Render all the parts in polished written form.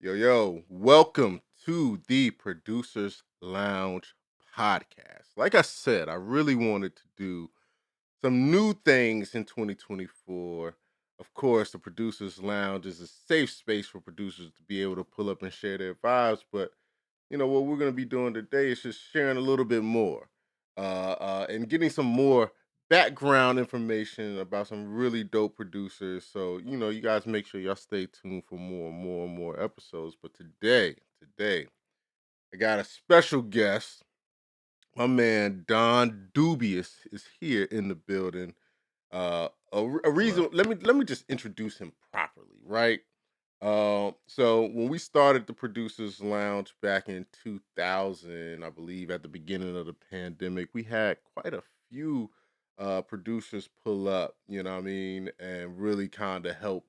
Yo, welcome to the Producers Lounge podcast. Like I said, I really wanted to do some new things in 2024. Of course, the Producers Lounge is a safe space for producers to be able to pull up and share their vibes. But what we're going to be doing today is just sharing a little bit more and getting some more background information about some really dope producers. So you guys make sure y'all stay tuned for more and more and more episodes. But today I got a special guest. My man Don Dubious is here in the building. A reason. Hello. Let me just introduce him properly, right? So when we started the Producers Lounge back in 2000, I believe at the beginning of the pandemic, we had quite a few producers pull up, you know what I mean, and really kind of help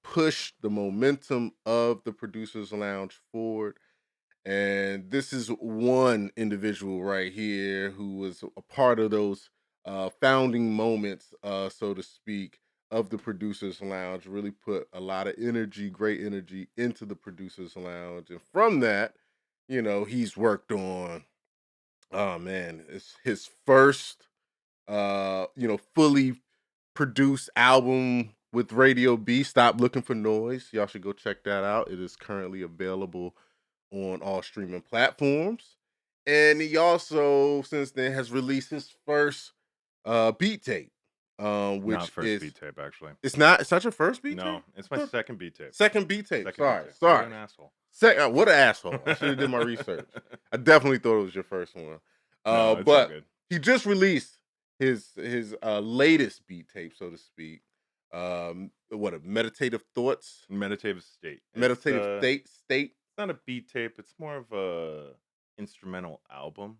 push the momentum of the Producers Lounge forward. And this is one individual right here who was a part of those founding moments, so to speak, of the Producers Lounge. Really put a lot of energy, great energy, into the Producers Lounge. And from that, he's worked on, oh man, it's his first fully produced album with Radio B, Stop Looking for Noise. Y'all should go check that out. It is currently available on all streaming platforms. And he also, since then, has released his first beat tape, Not which first is beat tape, actually. it's not your first beat tape? No, it's my second beat tape. Second beat tape. Second beat Sorry, tape. What sorry. an asshole. What an asshole. I should have did my research. I definitely thought it was your first one. No, it's all But good. he just released his latest beat tape, so to speak. What a meditative thoughts, Meditative State. meditative state. It's not a beat tape. It's more of a instrumental album.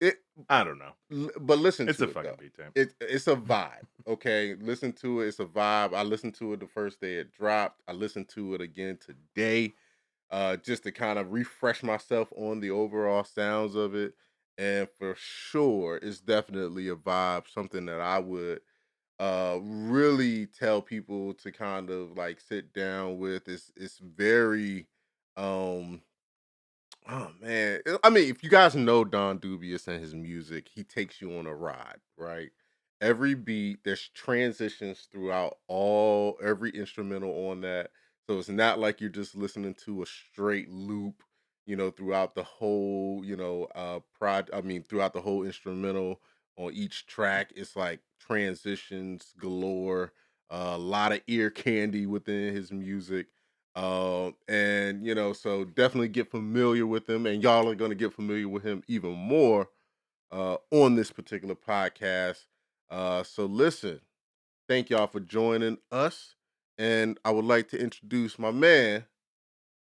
It, I don't know. but listen It's to a it fucking though. beat tape. It's a vibe. Okay, listen to it. It's a vibe. I listened to it the first day it dropped. I listened to it again today, just to kind of refresh myself on the overall sounds of it. And for sure, it's definitely a vibe. Something that I would really tell people to kind of like sit down with. It's very um oh man. I mean, if you guys know Don Dubious and his music, he takes you on a ride, right? Every beat, there's transitions throughout all every instrumental on that. So it's not like you're just listening to a straight loop, throughout the whole, throughout the whole instrumental on each track. It's like transitions galore, a lot of ear candy within his music. And so definitely get familiar with him, and y'all are gonna get familiar with him even more on this particular podcast. So listen, thank y'all for joining us, and I would like to introduce my man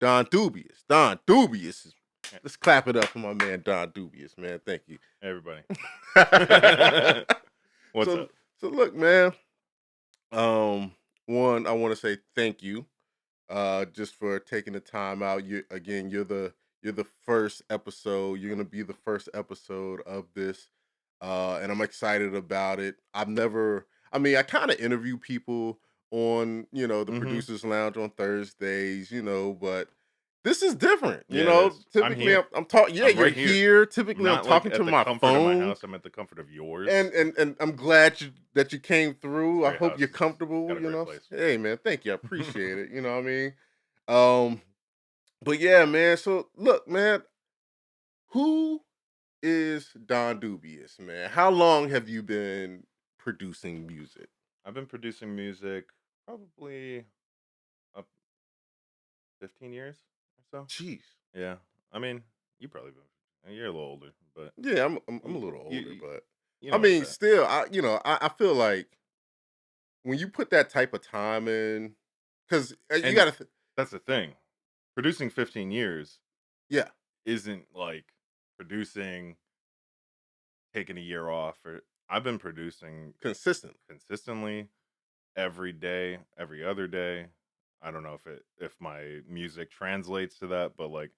Don Dubious. Don Dubious is. Let's clap it up for my man Don Dubious, man. Thank you. Everybody. What's so up? so look, man. One, I want to say thank you just for taking the time out. You're the first episode. You're gonna be the first episode of this, and I'm excited about it. I kind of interview people on the Mm-hmm. producers lounge on Thursdays, but this is different. Yeah, it is. I'm Typically here. I'm talking. Yeah, I'm you're right here. here. Typically I'm Not like talking to at the my comfort of my phone, house. I'm at the comfort of yours. and I'm glad that you came It's through. a I great hope house. you're It's comfortable. got a great place. Hey man, thank you. I appreciate it. You know what I mean? Um, but yeah, man. So look, man, who is Don Dubious, man? How long have you been producing music? I've been producing music probably up 15 years or so. Jeez. Yeah. I mean, you probably been. You're a little older, but Yeah, I'm a you, little you, older, you but you I know where mean, it's at. still, I feel like when you put that type of time in, because you And got to, that's the thing. Producing 15 years yeah, isn't like producing, taking a year off. Or I've been producing consistent. consistently every day, every other day. I don't know if my music translates to that, but like,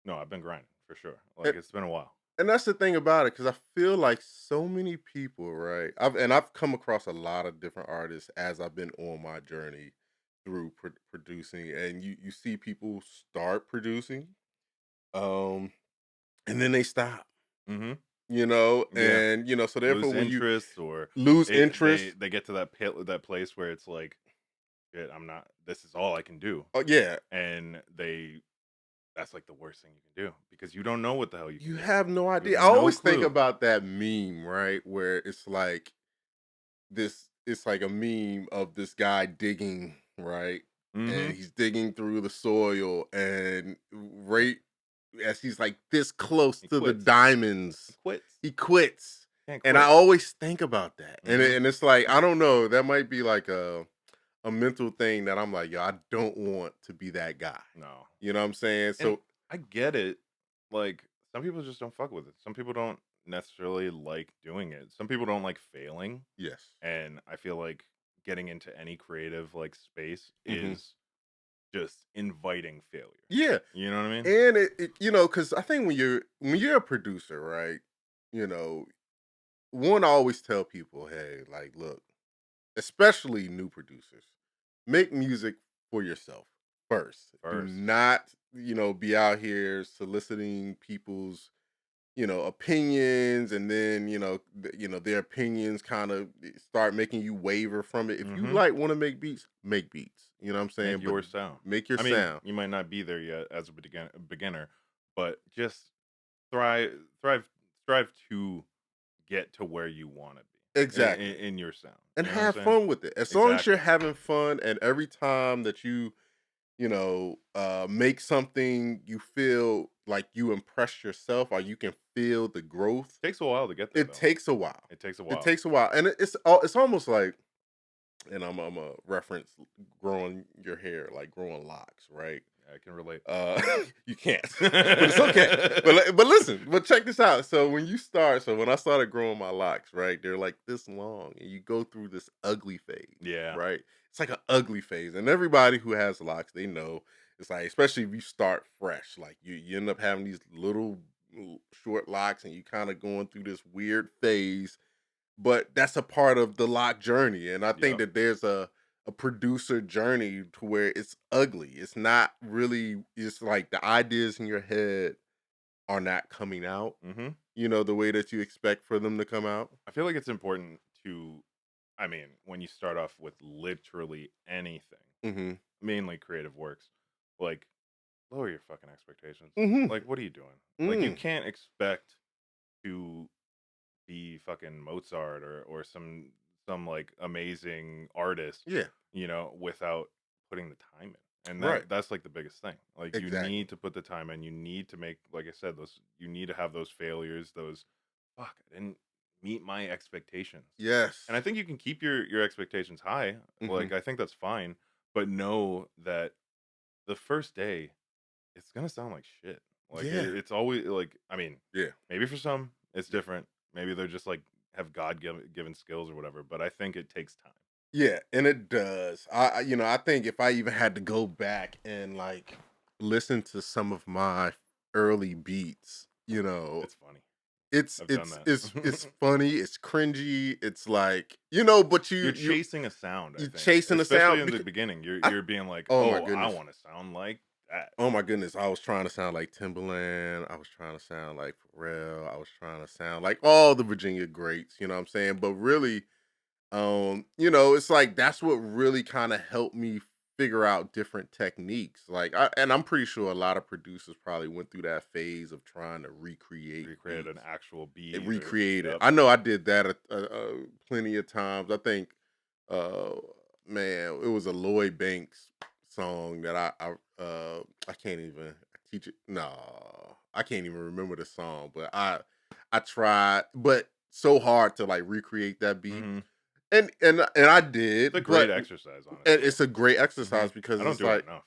no, I've been grinding for sure. Like it's been a while. And that's the thing about it, because I feel like so many people, right? I've come across a lot of different artists as I've been on my journey through producing, and you see people start producing, um, and then they stop, Mm-hmm. Yeah. and so therefore Lose when you interest, or lose they interest, they get to that place where it's like, shit, I'm not. This is all I can do, oh yeah, and that's like the worst thing you can do because you don't know what the hell you can you do. have no You have idea. I no always think clue. about that meme, right, where it's like it's like a meme of this guy digging, right? And Mm-hmm. he's digging through the soil, and right as he's like this close He to the quits. He diamonds, quits. he quits. Can't And I quit. always think about that. And Mm-hmm. it's like, I don't know, that might be like a mental thing that I'm like, yo, I don't want to be that guy. No. You know what I'm saying? And So I get it. Like, some people just don't fuck with it. Some people don't necessarily like doing it. Some people don't like failing. yes. And I feel like getting into any creative like space Hmm. is just inviting failure. Yeah. You know what I mean? And because I think when you're a producer, right? You know, one, I always tell people, hey, like, look, especially new producers, make music for yourself first. Do First. not, be out here soliciting people's, opinions, and then, their opinions kind of start making you waver from it. If you Mm-hmm. like want to make beats, make beats. You know what I'm Make saying? But your sound. make your I mean, sound. you might not be there yet as a beginner, but just thrive, thrive, strive to get to where you want to be Exactly. in your sound. And You know what I'm have saying? fun with it. As long as you're Exactly. having fun, and every time that make something, you feel like you impress yourself, or you can feel the growth. Takes a while to get there, It though. takes a while. It takes a It while. takes a while, and it's almost like, and I'm a reference growing your hair, like growing locks, right? I can relate. Uh, you can't, but it's okay. But listen, but check this out. So when I started growing my locks, right, they're like this long, and you go through this ugly phase, Yeah. right? It's like an ugly phase, and everybody who has locks, they know it's like, especially if you start fresh, like you end up having these little short locks, and you kind of going through this weird phase. But that's a part of the lock journey, and I think Yep. that there's a producer journey to where it's ugly. It's not really. It's like the ideas in your head are not coming out, Hmm. the way that you expect for them to come out. I feel like it's important to, I mean, when you start off with literally anything, Mhm. mainly creative works, like, lower your fucking expectations. Mhm. Like, what are you doing? Like, you Mm. can't expect to be fucking Mozart or some like amazing artist, Yeah. without putting the time in. And Right. that's like the biggest thing. Like, you Exactly. need to put the time in. You need to make, like I said, those, you need to have those failures, those, fuck, I didn't meet my expectations. And I Yes. think you can keep your expectations high. Mhm. Like, I think that's fine, but know that the first day it's gonna sound like shit. Like, Yeah. it's always like, I mean, Yeah. maybe for some it's Yeah. different. Maybe they're just like have given skills or whatever. But I think it takes time. Yeah, and it does. I think if I even had to go back and like listen to some of my early beats, It's funny. it's I've done it's that. it's it's funny, it's cringy, it's like, but You're you chasing a sound, I you think, chasing the especially sound in the because beginning. You're I you're being like, oh my oh, I goodness. want to sound like that. Oh my goodness, I was trying to sound like Timberland, I was trying to sound like Pharrell, I was trying to sound like all the Virginia greats, you know what I'm saying? But really, it's like that's what really kind of helped me figure out different techniques. Like, I'm pretty sure a lot of producers probably went through that phase of trying to recreate Recreate an beats actual and beat or recreate it. yep. I know I did that plenty of times. I think, uh, man, it was a Lloyd Banks song that I can't even teach it. No, I can't even remember the song, but I tried, but so hard to like recreate that beat, Hmm. and I It's a did, great but exercise, and honestly. it's a great Hmm. exercise because I don't it's do it like, enough,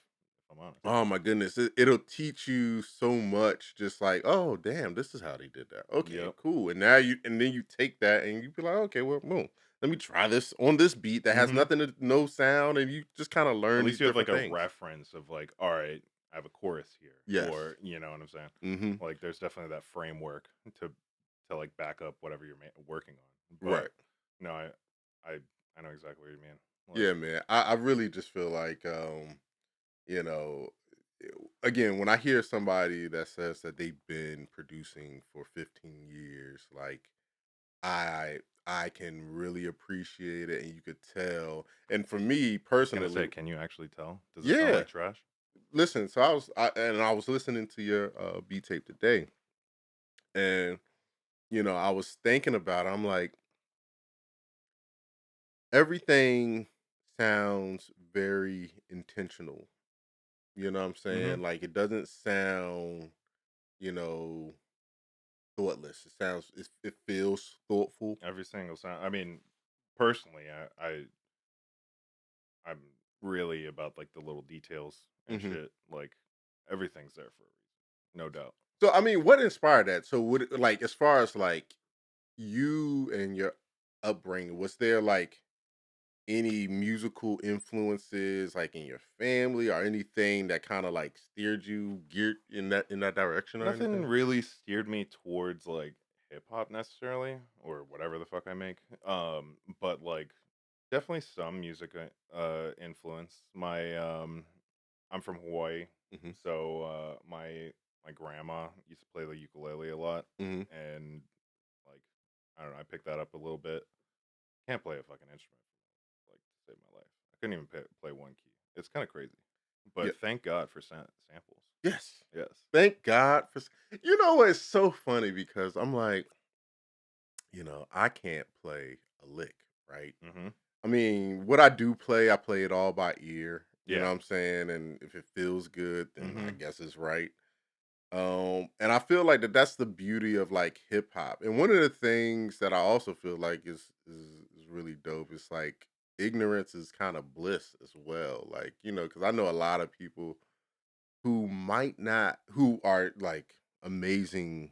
if I'm honest. oh my goodness, it'll teach you so much. Just like, oh damn, this is how they did that. Okay, Yep. cool. And then you take that and you be like, okay, well, boom. Let me try this on this beat that has Hmm. nothing to no sound, and you just kind of At learn least these you have like different a things. reference of like, all right, I have a chorus here, Yes. or you know what I'm saying. Mm-hmm. Like, there's definitely that framework to like back up whatever you're working on. But Right. no, I I know exactly what you mean. Like, Yeah, man. I really just feel like you know, again, when I hear somebody that says that they've been producing for 15 years, like I I can really appreciate it and you could tell. And for me I was gonna personally, say, can you actually tell? Does it sound yeah. like trash? Listen, so I was listening to your beat tape today and I was thinking about it. I'm like everything sounds very intentional. You know what I'm Mhm. saying? Like it doesn't sound, you know, thoughtless. It feels thoughtful. Every single sound. I mean, personally, I'm really about like the little details and Hmm. shit. Like everything's there for a reason, no doubt. So I mean, what inspired that? So would like as far as like you and your upbringing, was there like any musical influences like in your family or anything that kind of like steered you geared in that direction or Nothing anything? really steered me towards like hip hop necessarily or whatever the fuck I make. But like definitely some music influence. I'm from Hawaii, Hmm. so my grandma used to play the ukulele a lot, Hmm. and like I don't know, I picked that up a little bit. Can't play a fucking instrument like to save my life. I couldn't even play one key. It's kind of crazy, Yeah. but thank God for samples. Yes. Yes. Thank God for. You know what? It's so funny because I'm like, I can't play a lick, right? Hmm. I mean, what I do play, I play it all by ear. You know Yeah. what I'm saying? And if it feels good, then I Hmm. guess it's right. And I feel like that's the beauty of like hip hop. And one of the things that I also feel like is really dope is like ignorance is kind of bliss as well. Like, because I know a lot of people who might not who are like amazing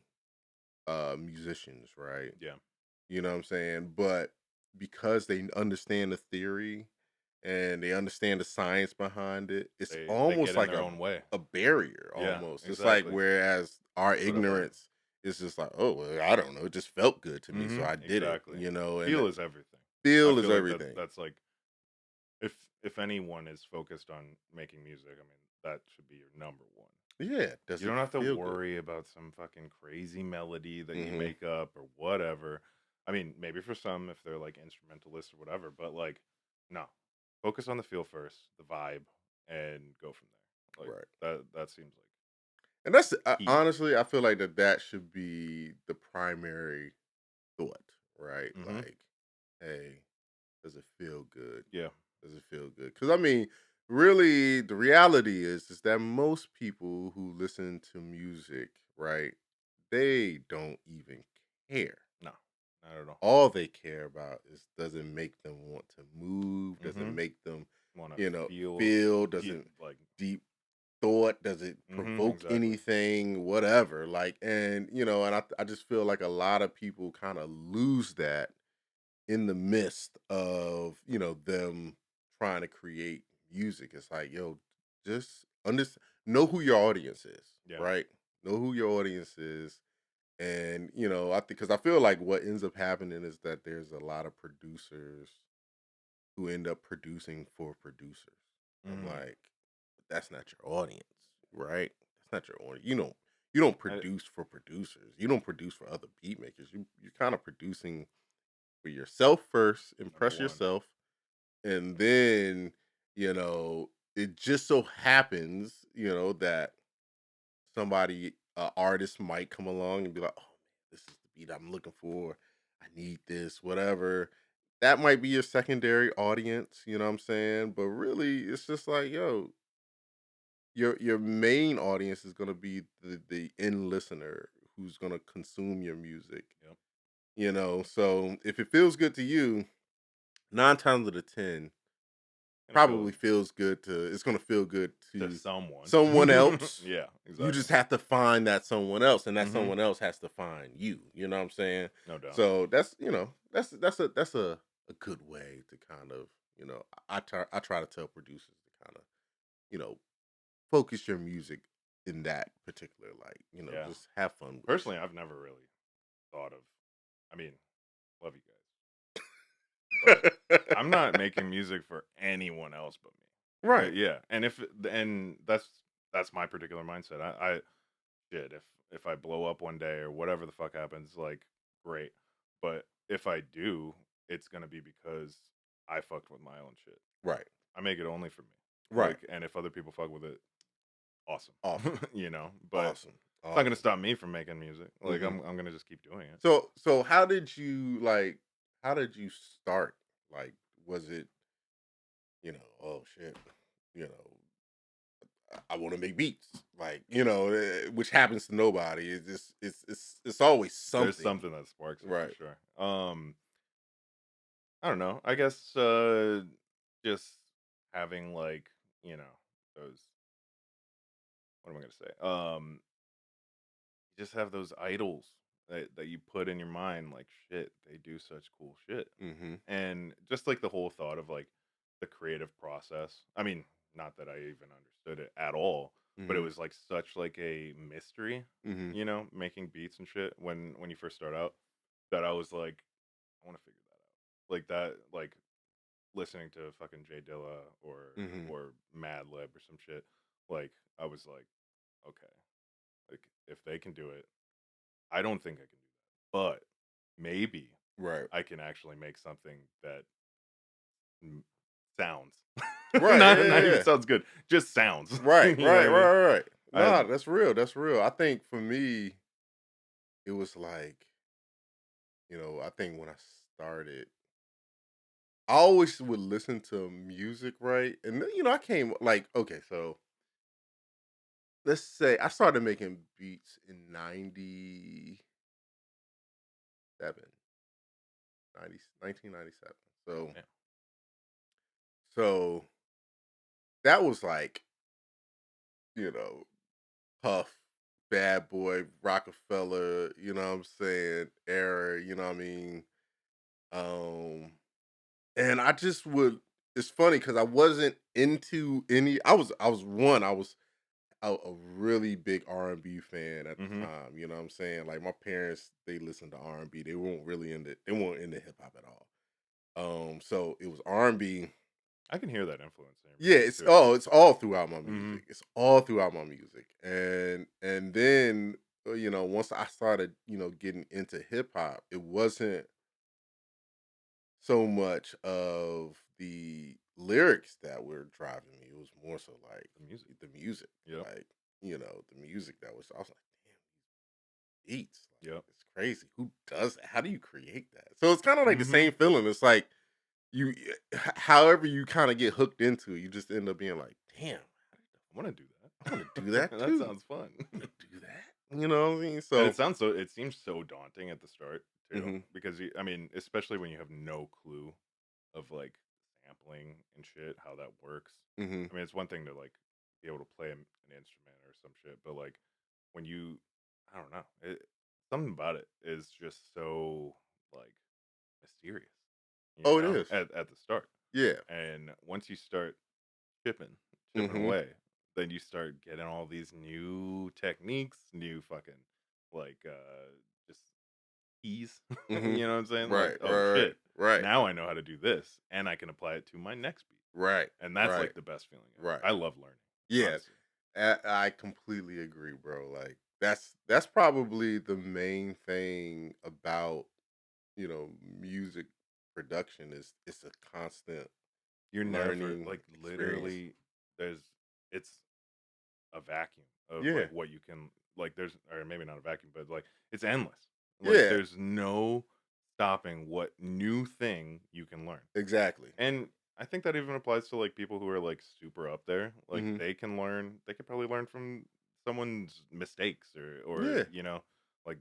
musicians, right? Yeah. You know what I'm saying? But because they understand the theory and they understand the science behind it, it's They almost get in like their own way. a barrier Yeah, almost. It's like exactly. whereas our That's what I feel. ignorance is just like, oh, well, I don't know, it just felt good to me, so Mhm, I did it, exactly. and Feel is everything. I feel is feel like everything. that's like if anyone is focused on making music, I mean, that should be your number one. Yeah, does You it don't have to feel good? worry about some fucking crazy melody that you Hmm. make up or whatever. I mean, maybe for some if they're like instrumentalists or whatever, but like no. Focus on the feel first, the vibe, and go from there. Like Right. that seems like And that's key. honestly, I feel like that should be the primary thought, right? Mhm. Like, hey, does it feel good? Yeah. Does it feel good? Because I mean, really, the reality is that most people who listen to music, right, they don't even care. No. Not at all. All they care about is does it make them want to move? Does it Mhm. make them, Want to feel feel? Does deep it like deep thought? Does it provoke exactly. anything? Whatever. Like, and and I just feel like a lot of people kind of lose that in the midst of them trying to create music. It's like, yo, just understand, know who your audience is, Yeah. right? Know who your audience is. And I think because I feel like what ends up happening is that there's a lot of producers who end up producing for producers. I'm Mhm. like, that's not your audience, right? That's not your audience. You don't I produce for producers. You don't produce for other beat makers. You're kind of producing for yourself first, number impress 1. yourself, and then, it just so happens, that somebody, artist might come along and be like, oh man, this is the beat I'm looking for. I need this, whatever. That might be your secondary audience, you know what I'm saying? But really, it's just like, yo, your main audience is gonna be the end listener who's gonna consume your music. Yep. So if it feels good to you, 9 times out of 10 Gonna probably feel feels good to it's gonna feel good to to someone. someone else. Yeah, You exactly. just have to find that someone else, and that Mhm. someone else has to find you. You know what I'm saying? No doubt. So that's a good way to kind of I try to tell producers to kind of you know focus your music in that particular light. Yeah. Just have fun with Personally, shit. I've never really thought of I mean, love you guys. But I'm not making music for anyone else but me. Right. Yeah, and that's my particular mindset. I shit, if I blow up one day or whatever the fuck happens, like great. But if I do, it's gonna be because I fucked with my own shit. Right. I make it only for me. Right. Like, and if other people fuck with it, awesome. Awesome. You know, but Awesome. it's not gonna Awesome. stop me from making music. Like Hmm. I'm gonna just keep doing it. So how did you like? How did you start? Like, was it oh shit, you know, I want to make beats, like which happens to nobody. It's just it's always There's something, something that sparks it for right? sure. I don't know. I guess just having like, you know, those what am I gonna say? You just have those idols that you put in your mind, like shit, they do such cool shit. Mm-hmm. And just like the whole thought of like the creative process. I mean, not that I even understood it at all, but it Mm-hmm. was like such like a mystery, Mm-hmm. making beats and shit when you first start out, that I was like, I want to figure that out. Like that, like listening to fucking Jay Dilla Mm-hmm. or Mad Lib or some shit. Like I was like, okay, like if they can do it, I don't think I can do that, but maybe Right. I can actually make something that sounds Right. Yeah. not Yeah. even Yeah. sounds good, just sounds. Right. You know Right. what I mean? Right. Right. I Nah, that's real. That's real. I think for me, it was like I think when I started, I always would listen to music, right? And then, I came like, okay, so let's say I started making beats in 97, 90, 1997. So, yeah. so that was like, you know, Puff, Bad Boy, Rockefeller, you know what I'm saying, era, you know what I mean? Um, and I just would, it's funny because I wasn't into I was a really big R&B fan at the Hmm. time, you know what I'm saying? Like my parents, they listened to R&B. They weren't into hip hop at all. So it was R&B. I can hear that influence in your Yeah, music it's too. oh, it's all throughout my Hmm. music. It's all throughout my music. And then once I started, getting into hip hop, it wasn't so much of the lyrics that were driving me. It was more so like The music. the music. Yep. Like, the music that was I was like, damn, beats. Like, Yep. it's crazy. Who does that? How do you create that? So it's kind of like the Hmm. same feeling. It's like however you kind of get hooked into it, you just end up being like, damn, I want to do I want to do that. that That too. sounds fun. I want to do that. You know what I mean? And So, it seems so daunting at the start too, hmm because I mean, especially when you have no clue of like sampling and shit, how that works. hmm I mean, it's one thing to like be able to play an instrument or some shit, but like when you, I don't know, something about it is just so like mysterious, oh, it is. at the start. Yeah. And once you start chipping, chipping hmm away, then you start getting all these new techniques, new fucking like just keys. hmm You know what I'm saying? Like, Right. oh Right. shit, Right. now I know how to do this, and I can apply it to my next beat, Right. and that's Right. like the best feeling ever. Right. I love learning, Yeah. honestly. I completely agree, bro. Like that's probably the main thing about music production is it's a constant You're never learning like experience. literally there's it's a vacuum of Yeah. like what you can like there's or maybe not a vacuum, but like it's endless. Like Yeah. there's no stopping what new thing you can learn. Exactly. And I think that even applies to like people who are like super up there. Like hmm they could probably learn from someone's mistakes or Yeah. like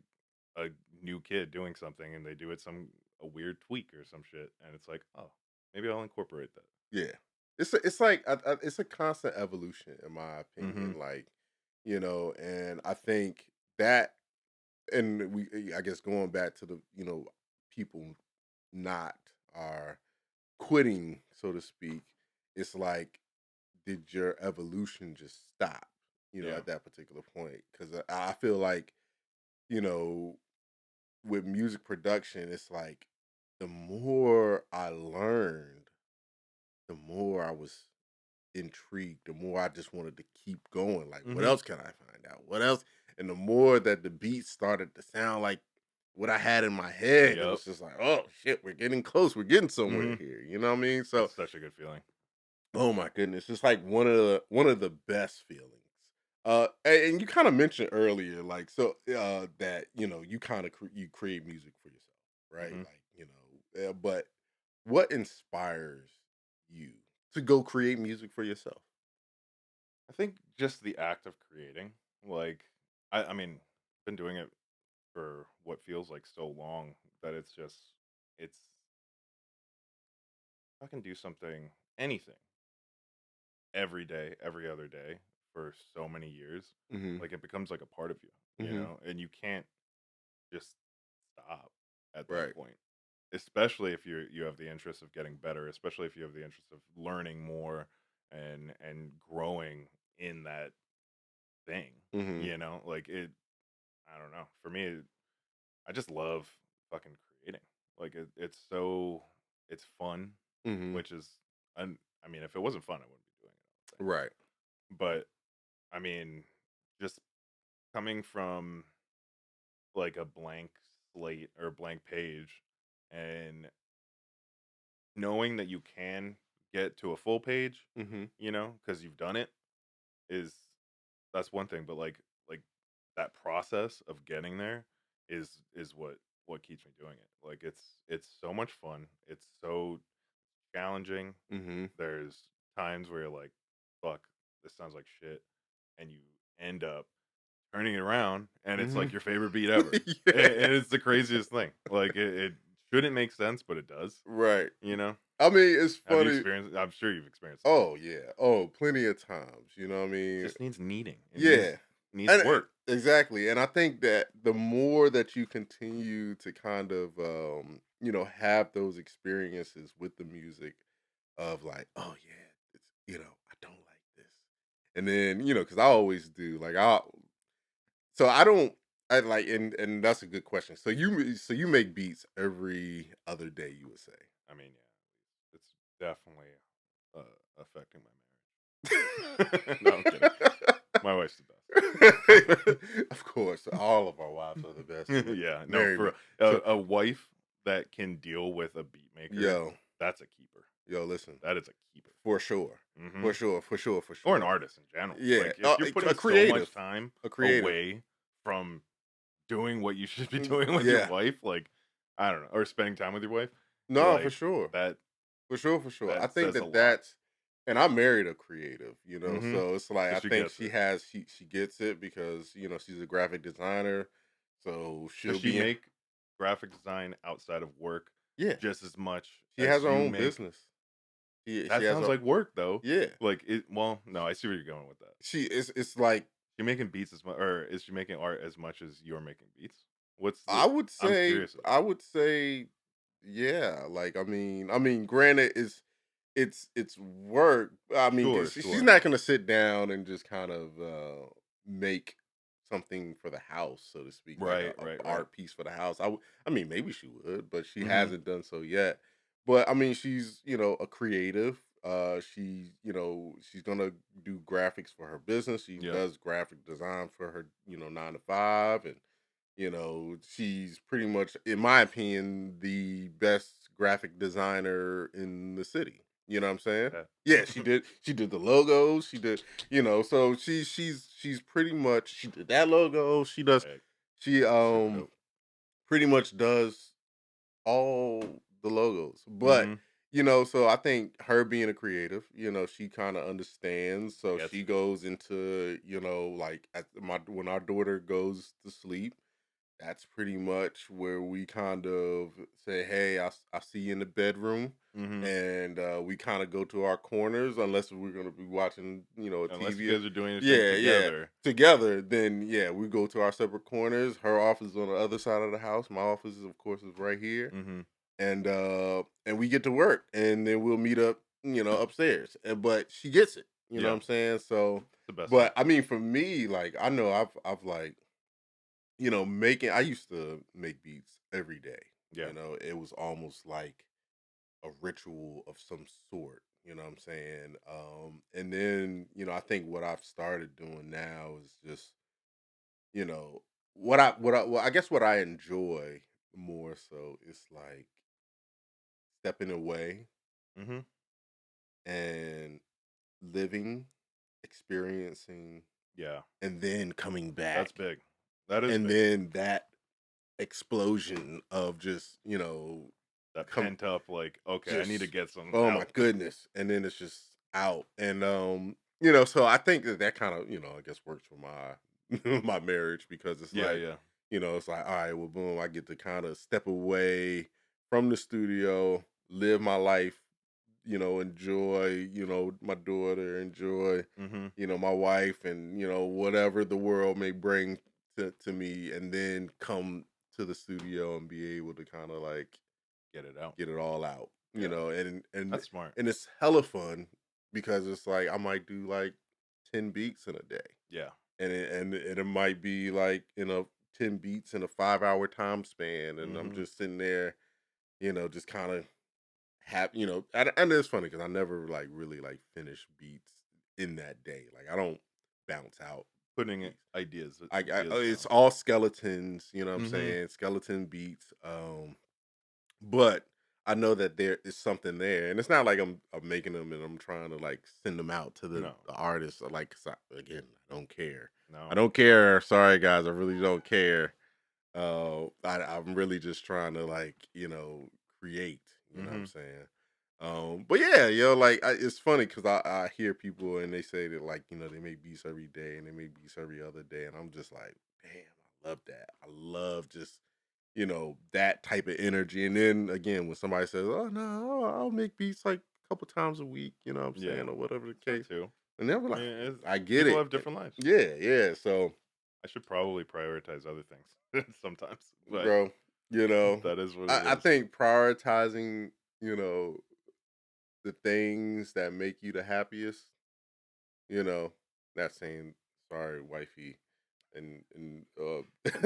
a new kid doing something and they do it some a weird tweak or some shit and it's like, "Oh, maybe I'll incorporate that." Yeah. It's like it's a constant evolution in my Mhm. opinion. Like, and I think that, and I guess going back to the people not are quitting, so to speak, it's like, did your evolution just stop, Yeah. at that particular point? Because I feel like, you know, with music production, it's like the more I learned, the more I was intrigued, the more I just wanted to keep going. Like, what Mhm. else can I find out? What else? And the more that the beats started to sound like what I had in my head, it Yep. was just like, oh shit, we're getting close. We're getting somewhere Mhm. here. You know what I mean? So, It's such a good feeling. oh my goodness, it's like one of the best feelings. And you kind of mentioned earlier, like, so that you kind of you create music for yourself, right? Mhm. Like, but what inspires you to go create music for yourself? I think just the act of creating, like, I mean, been doing it for what feels like so long that it's just, it's, I can do something, anything, every day, every other day for so many years. Hmm. Like, it becomes like a part of you, Hmm. and you can't just stop at that Right. point. Especially if you have the interest of getting better, especially if you have the interest of learning more and growing in that thing. Hmm. Like it. I don't know. For me, I just love fucking creating. Like it's fun, Hmm. which is, I mean, if it wasn't fun, I wouldn't be doing it. I don't think. Right. But I mean, just coming from like a blank slate or blank page, and knowing that you can get to a full page, Hmm. because you've done it, is that's one thing. But like that process of getting there is what keeps me doing it. Like it's so much fun. It's so challenging. Hmm. There's times where you're like, fuck, this sounds like shit, and you end up turning it around, and it's Hmm. like your favorite beat ever. And, Yeah. and it's the craziest thing. Like it shouldn't make sense, but it does. Right. You know? I mean, it's Have you funny. experienced? I'm sure you've experienced it. Oh yeah. Oh, plenty of times. You know what I It mean? just needs kneading. It Yeah. needs And work. exactly. And I think that the more that you continue to kind of have those experiences with the music of like, oh yeah, it's I don't like this. And then, because I always do. Like I don't I like and that's a good question. So you make beats every other day, you would say. I mean, yeah, it's definitely affecting my marriage. No, I'm kidding. My wife's the Of course, all of our wives are the best. best. Yeah, no, Marry me. for So a wife that can deal with a beat maker, yo, that's a keeper. listen, That is a keeper. for sure, Hmm. for sure, for sure, for Or an sure. artist in general. Yeah, Like if you're a putting so much creative, time a creative. away from doing what you should be doing with your Yeah, wife, like I don't know, or spending time with your wife, no, for like sure. that For sure, for sure. I that think says a that lot. and I married a creative, Hmm. so it's like So I she think gets it. she gets it because she's a graphic designer, so Does she'll she be in. make graphic design outside of work Yeah, just as much she has as her you own make? business. She That has sounds her. like work though. Yeah, Like it. Well, no, I see where you're going with that. she it's like She making beats as much, or is she making art as much as you're making beats? What's the? I would I'm say curious about I that. would say yeah. Like I mean, granted, it's work. I mean, Sure, because she's sure. not gonna sit down and just kind of make something for the house, so to speak, like Right, a right, right. art piece for the house. I mean, maybe she would, but she Mm-hmm. hasn't done so yet. But I mean, she's a creative. She's gonna do graphics for her business. She Yep. does graphic design for her 9 to 5, and she's pretty much, in my opinion, the best graphic designer in the city. You know what I'm saying? Okay. Yeah, she did the logos. She did, so she's pretty much, she did that logo. Hey, She that's super dope. pretty much does all the logos. But Mm-hmm. so I think her being a creative, she kind of understands. So Gets she it. goes into, like when our daughter goes to sleep, that's pretty much where we kind of say, "Hey, I see you in the bedroom," Mm-hmm. and we kind of go to our corners unless we're gonna be watching, a Unless you TV. guys are doing your thing Yeah, yeah, together. together. Then yeah, we go to our separate corners. Her office is on the other side of the house. My office, of course, is right here, Mm-hmm. and we get to work, and then we'll meet up, upstairs. But she gets it. You know what Yeah, I'm saying? So, it's the best way. but I mean, for me, like I know I've like making I used to make beats every day. Yeah. It was almost like a ritual of some sort. You know what I'm saying? And then I think what I've started doing now is just you know well, I guess what I enjoy more so is like stepping away Mhm. and living, experiencing, Yeah. and then coming That's back. big. That is And big. then that explosion of just, That come pent up, like, "Okay, I need to just get some oh my out." goodness. And then it's just out. And so I think that kind of, I guess works for my my marriage because it's Yeah, like, yeah. it's like, all right, well, boom, I get to kind of step away from the studio, live my life, enjoy, my daughter, enjoy, Mhm. my wife and, whatever the world may bring to me, and then come to the studio and be able to kind of like Get it out. get it all out, Yeah. and That's smart. it's hella fun because it's like I might do like 10 beats in a day. Yeah. And it might be like, 10 beats in a 5-hour time span. And I'm Mhm. just sitting there, just kind of and it's funny because I never like really like finish beats in that day. Like I don't bounce out Putting beats. ideas It's down. all skeletons, what I'm Mhm. saying? Skeleton beats. But I know that there is something there, and it's not like I'm making them and I'm trying to like send them out to the, No. the artist. Or like, 'cause again, I don't care. I No. don't care. Sorry, guys, I really don't care. I'm really just trying to like create. You know what I'm Mhm. saying? But yeah, like it's funny because I hear people and they say that like they make beats every day and they make beats every other day, and I'm just like, damn, I love that. I love just that type of energy. And then again, when somebody says, "Oh no, I'll make beats like a couple times a week," you know what I'm Yeah. saying, or whatever the That case, too. and they're I like, mean, "I get people it." have different lives. Yeah, yeah. So, I should probably prioritize other things sometimes, but bro, that is what it I is. think prioritizing, you know, the things that make you the happiest, you know, not saying sorry, wifey and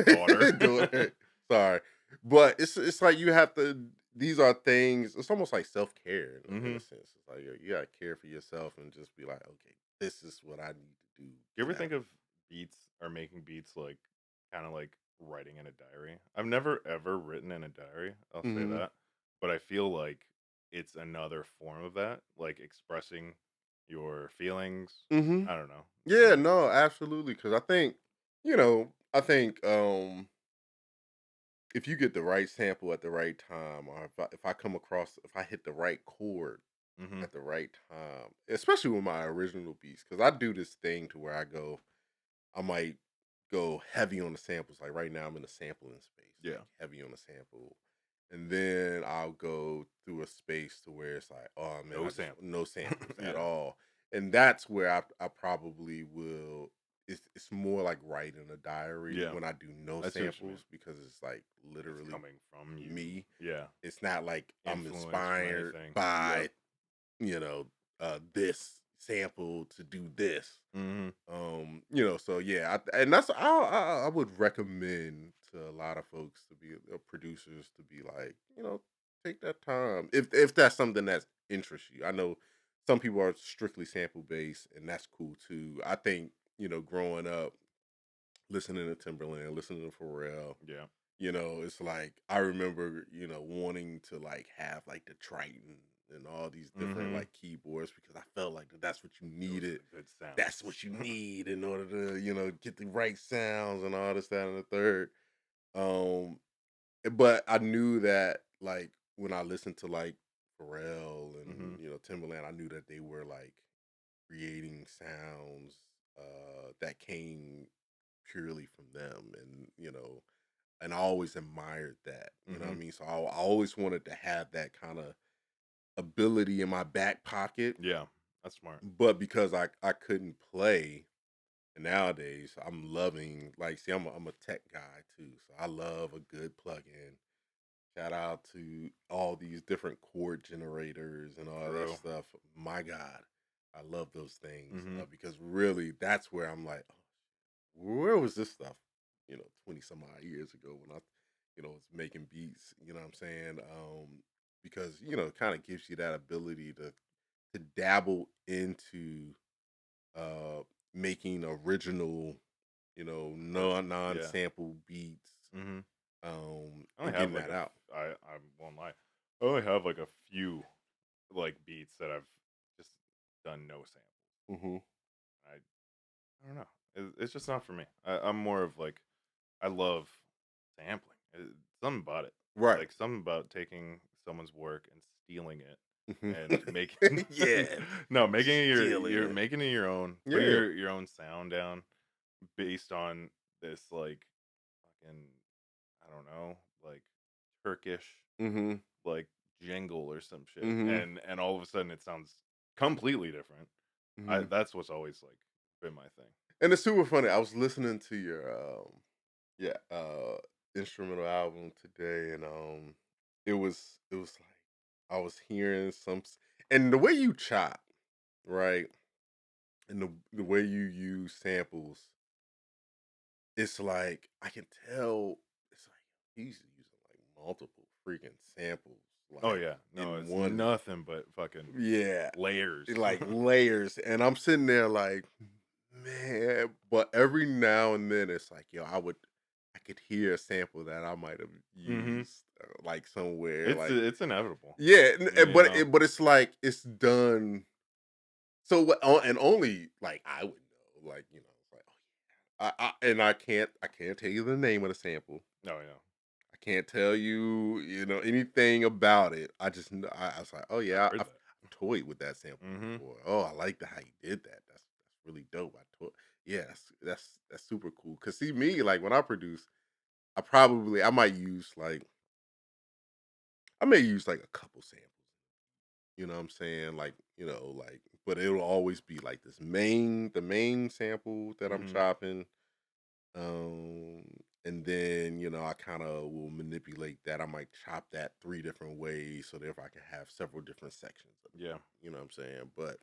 Daughter. daughter. Sorry. But it's like you have to these are things, it's almost like self-care in a Mhm. sense. It's like you gotta care for yourself and just be like, okay, this is what I need to do You to ever have think of beats or making beats like kind of like writing in a diary? I've never ever written in a diary, I'll say hmm that. But I feel like it's another form of that, like expressing your feelings. hmm I don't know. Yeah, Yeah. no, absolutely. Cause I think if you get the right sample at the right time, or if I come across if I hit the right chord Mhm. at the right time, especially with my original beats, because I do this thing to where I might go heavy on the samples. Like right now, I'm in a sampling space, like Yeah. heavy on the sample, and then I'll go through a space to where it's like, oh man, No I just samples. no samples at Yeah. all, and that's where I probably will. It's more like writing a diary Yeah. when I do no I see what you mean. samples because it's like It's literally coming from you. me. Yeah. It's not like I'm Influence from inspired anything. Yep. by you know this sample to do this. Mhm. So yeah, and that's I would recommend to a lot of folks to be producers to be like, take that time if that's something that interests you. I know some people are strictly sample based, and that's cool too. I think growing up listening to Timberland, listening to Pharrell, Yeah. it's like I remember, wanting to like have like the Triton and all these different Mhm. like keyboards because I felt like that's what you Those are needed. the good That's sounds. what you need in order to, get the right sounds and all this, that, and the third. Um, but I knew that like when I listened to like Pharrell and Mhm. Timberland, I knew that they were like creating sounds that came purely from them, and and I always admired that. You know what I Mhm. mean? So I always wanted to have that kind of ability in my back pocket, Yeah. That's smart. but because I couldn't play, and nowadays I'm loving like see I'm a tech guy too, so I love a good plugin. Shout out to all these different chord generators and all that True. stuff. My God, I love those things Mhm. because really that's where I'm like, oh, where was this stuff? 20 some odd years ago when I is making beats. You know what I'm saying? Because it kind of gives you that ability to dabble into uh making original, Work. Yeah. non-sample beats, hmm I only and have getting like that out. I won't lie. I only have like a few like beats that I've just done no samples. Hmm. I don't know. It's just not for me. I'm more of like I love sampling. Something about it, Right. like something about taking someone's work and stealing it Hmm. and making Yeah. no making it Stealing you're it. making it your own, putting Yeah. your own sound down based on this like fucking I don't know like Turkish Hmm. like jingle or some shit, Hmm. and all of a sudden it sounds completely different. I Hmm. That's what's always like been my thing. And it's super funny. I was listening to your yeah, instrumental album today, and it was like I was hearing and the way you chop, right, and the way you use samples, it's like I can tell. It's like he's using like multiple freaking samples, Oh like yeah, no, in it's one. nothing but fucking Yeah, layers. like layers, and I'm sitting there like, man. But every now and then, it's like, yo, I could hear a sample that I might have hmm used, like somewhere, like It's inevitable, yeah, you know. but it's like it's done. So and only like I would know, like it's like, oh, and I can't tell you the name of the sample. No, yeah, I can't tell you, anything about it. I just I was like, oh I've yeah, heard I've that. toyed with that sample hmm before. Oh, I like the how you did that. That's really dope. Yeah, that's super cool. Cause see me, like when I produce, I might use like I may use like a couple samples. You know what I'm saying? Like, but it'll always be like the main sample that I'm hmm chopping. Um, and then, I kind of will manipulate that. I might chop that three different ways so that if I can have several different sections of the yeah, beat. You know what I'm saying? But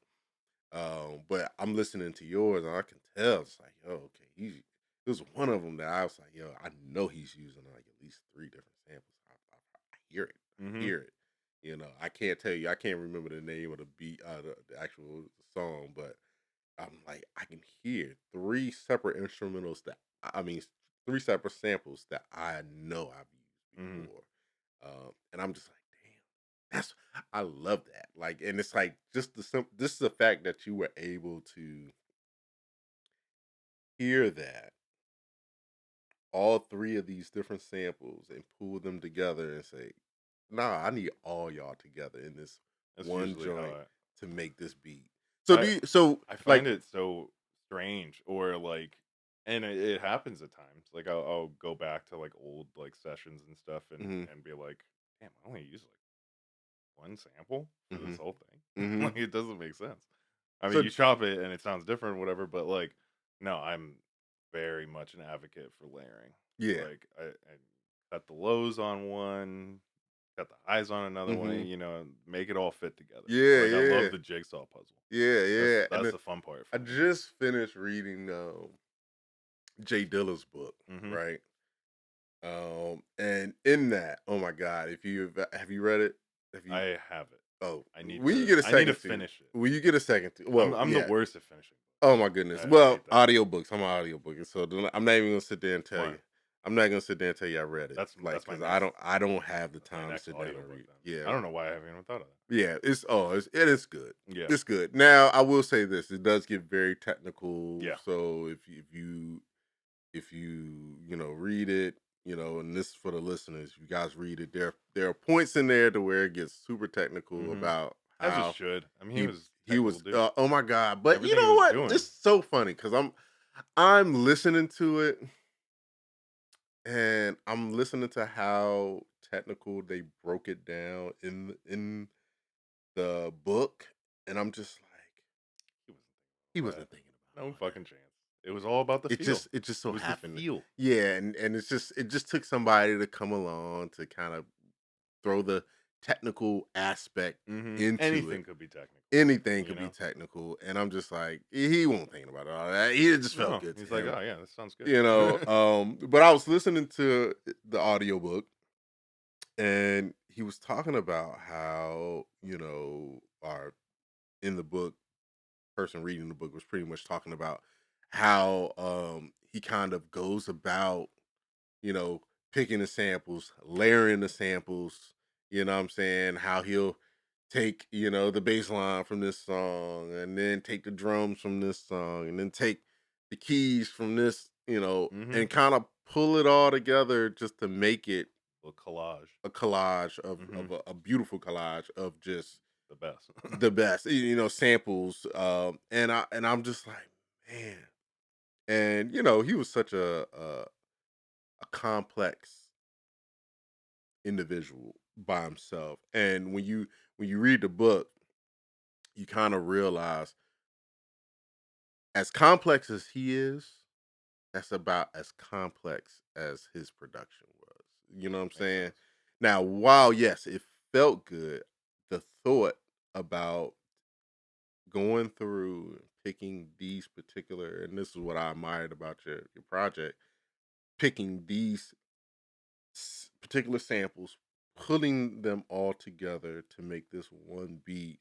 I'm listening to yours and I can tell it's like, oh, okay, it was one of them that I was like, yo, I know he's using like at least three different samples. I hear it. I hmm hear it. I can't tell you. I can't remember the name of the beat, the actual song, but I'm like, I can hear three separate instrumentals I mean, three separate samples that I know I've used hmm before, and I'm just like, damn, I love that. Like, and it's like just this is the fact that you were able to hear that all three of these different samples and pull them together and say, nah, I need all y'all together in this that's one usually how joint to make this beat. So I do you? So I like, find it so strange, or like, and it happens at times. Like I'll go back to like old like sessions and stuff, hmm and be like, damn, I only use like one sample for hmm this whole thing. hmm Like it doesn't make sense. I mean, so you chop it and it sounds different, whatever. But like, no, I'm very much an advocate for layering. yeah, Like I cut the lows on one, got the eyes on another one, hmm make it all fit together. yeah, Like I love yeah. the jigsaw puzzle. Yeah, yeah, and That's the fun part I for me. just finished reading Jay Dilla's book, Mhm. right? And in that, oh my god, if you have you read it? Have you? I have it. Oh, will you get a I need to second to? finish it. Will you get a second to? Well, I'm the yeah. worst at finishing Oh my books. goodness. I Well, hate that. audiobooks. I'm an audiobooker, so I'm not even gonna sit there and tell Smart. you. I'm not gonna sit there and tell you I read it, like, That's my because I next don't have the that's my time to next sit down and audiobook read. then. Yeah, I don't know why I haven't even thought of yeah. It is good. that. Yeah. It's good. Now I will say this: it does get very technical. Yeah. So if read it, and this is for the listeners, you guys read it, there are points in there to where it gets super technical Mhm. about As it how should. I mean, he he was a he technical was dude. oh my god. But you Everything he know was what, doing. it's so funny because I'm listening to it and I'm listening to how technical they broke it down in the book, and I'm just like, He wasn't he thinking about wasn't that. thinking about No all that. fucking chance. It was all about the feel. It just It so was the happened. feel. Yeah, and it just took somebody to come along to kind of throw the technical aspect into Anything it. could be technical, Anything you could be know? technical, and I'm just like, he won't think about all that. It just felt No, good to he's like, him, "Oh, yeah, that sounds good." you know. But I was listening to the audiobook, and he was talking about how, our in the book, person reading the book was pretty much talking about how he kind of goes about, you know, picking the samples, layering the samples, you know what I'm saying? How he'll take, the bass line from this song and then take the drums from this song and then take the keys from this, Mhm. and kind of pull it all together just to make it Little collage. a collage Mhm. of a beautiful collage of just The best. the best, samples. And I'm just like, man. And he was such a complex individual by himself. And when you read the book, you kind of realize, as complex as he is, that's about as complex as his production was. You know what I'm Makes saying? sense. Now, while yes, it felt good, the thought about going through and picking these particular, and this is what I admired about your project, picking these particular samples, putting them all together to make this one beat.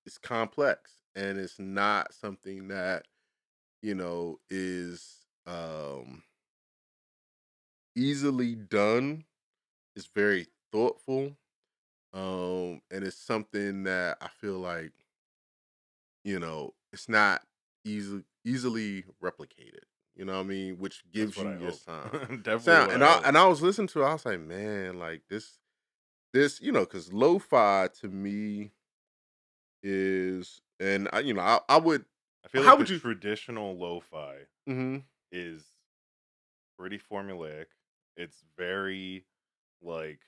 It's complex, and it's not something that is easily done. It's very thoughtful, and it's something that I feel like it's not easily replicated. You know what I mean? Which That's gives what you I your hope. sound. Definitely Sound, what and I I hope. and I was listening to it. I was like, man, like this, because lo-fi to me is, and I would, I feel how like the would you? traditional lo-fi Hmm. is pretty formulaic. It's very, like,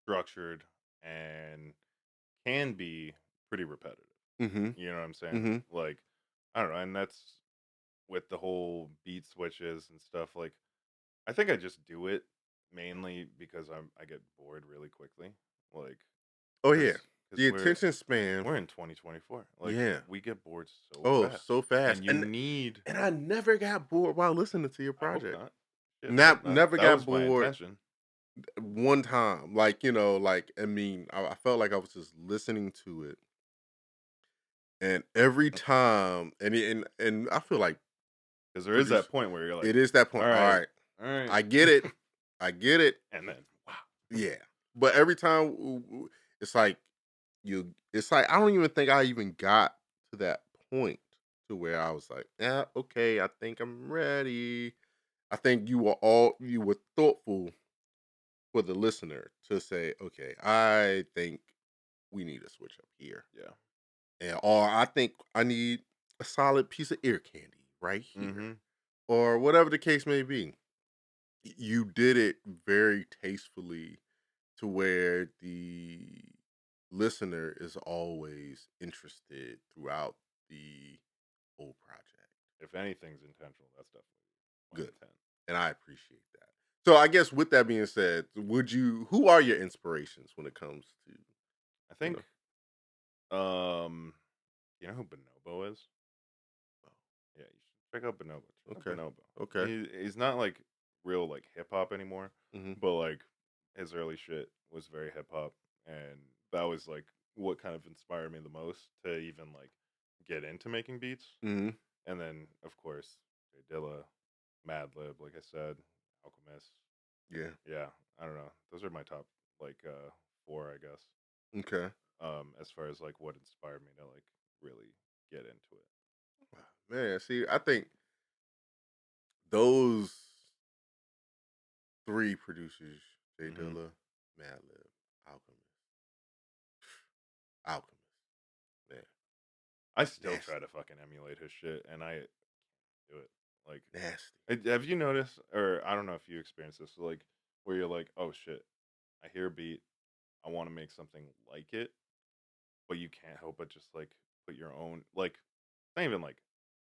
structured and can be pretty repetitive. Hmm. You know what I'm saying? Hmm. Like, I don't know, and that's with the whole beat switches and stuff, like, I think I just do it mainly because I get bored really quickly, like, Oh yeah, because the attention span. we're in 2024, like, Yeah. we get bored so Oh, fast, so fast, and you and need and I never got bored while listening to your I hope project. not. Shit, I hope Not not. never That got was my bored intention. one time. Like, I mean, I felt like I was just listening to it, and every time, and I feel like Because there is that produce. point where you're like, It is that point. All "Alright, right, alright." I get it. I get it. And then, wow. Yeah, but every time, it's like it's like I don't even think I even got to that point to where I was like, yeah, okay, I think I'm ready. I think you were thoughtful for the listener to say, okay, I think we need to switch up here, Yeah. or I think I need a solid piece of ear candy right here, Mhm. or whatever the case may be. You did it very tastefully to where the listener is always interested throughout the whole project. If anything's intentional, that's definitely 1 Good. in 10. And I appreciate that. So I guess with that being said, who are your inspirations when it comes to, I you know, think, um, you know who Bonobo is? oh, Yeah, you should check out Bonobo. Check out okay. Bonobo. Okay. He's not like real like hip hop anymore, Mhm. but like his early shit was very hip hop, and that was like what kind of inspired me the most to even like get into making beats. Mhm. And then of course Dilla, Madlib, like I said, Alchemist. Yeah. Yeah, I don't know. Those are my top like four, I guess. Okay. As far as like what inspired me to like really get into it. Man, see, I think those three producers, Jay Hmm. Dilla, Madlib, Alchemist, Alchemist, man, I still try nasty, to fucking emulate his shit, and I do it. Like, nasty. have you noticed, or I don't know if you experience this, like where you're like, oh shit, I hear a beat, I want to make something like it, but you can't help but just like put your own, like, not even like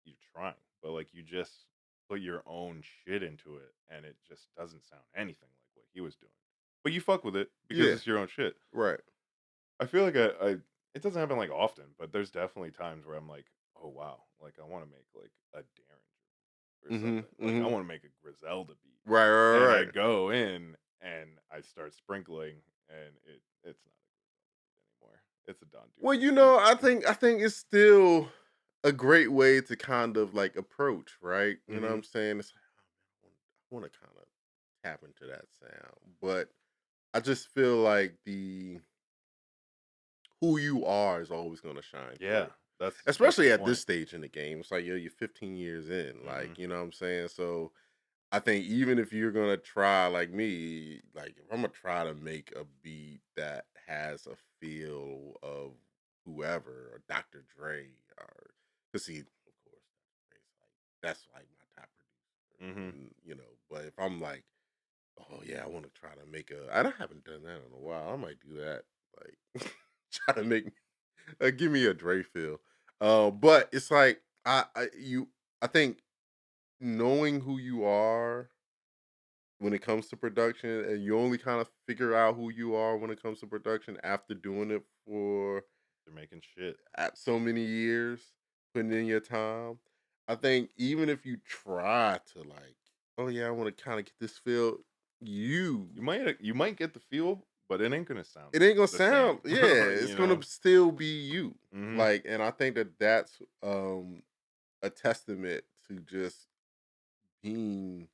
you're trying, but like you just put your own shit into it, and it just doesn't sound anything like what he was doing. but you fuck with it because Yeah, it's your own shit. right. I feel like I it doesn't happen like often, but there's definitely times where I'm like, oh wow, like I want to make like a Darren or Mhm, something. Like I mhm. want to make a Griselda beat, Right, right, and I right. go in and I start sprinkling, and it's not a anymore. It's a Don Well, Dubious beat. I think it's still a great way to kind of like approach, right? You know what Hmm. I'm saying? It's like, oh, man, I want to kind of tap into that sound, but I just feel like the who you are is always going to shine Yeah, through, that's the especially at this point. stage in the game. It's like, yo, you're 15 years in, Hmm. like, you know what I'm saying? So I think even if you're gonna try like me, like if I'm gonna try to make a beat that has a feel of whoever, or Dr. Dre, or to see, of course, that's like my top producer, Hmm. and But if I'm like, oh yeah, I want to try to make a, and I haven't done that in a while. I might do that, like try to make, give me a Dre feel. But it's like I think knowing who you are when it comes to production, and you only kind of figure out who you are when it comes to production after doing it for They're making shit. at so many years, putting in your time. I think even if you try to like, oh yeah, I want to kind of get this feel, you You might get the feel, but it ain't gonna sound it ain't gonna the same. sound, yeah, it's You gonna know. still be you. Hmm. Like, and I think that that's a testament to just being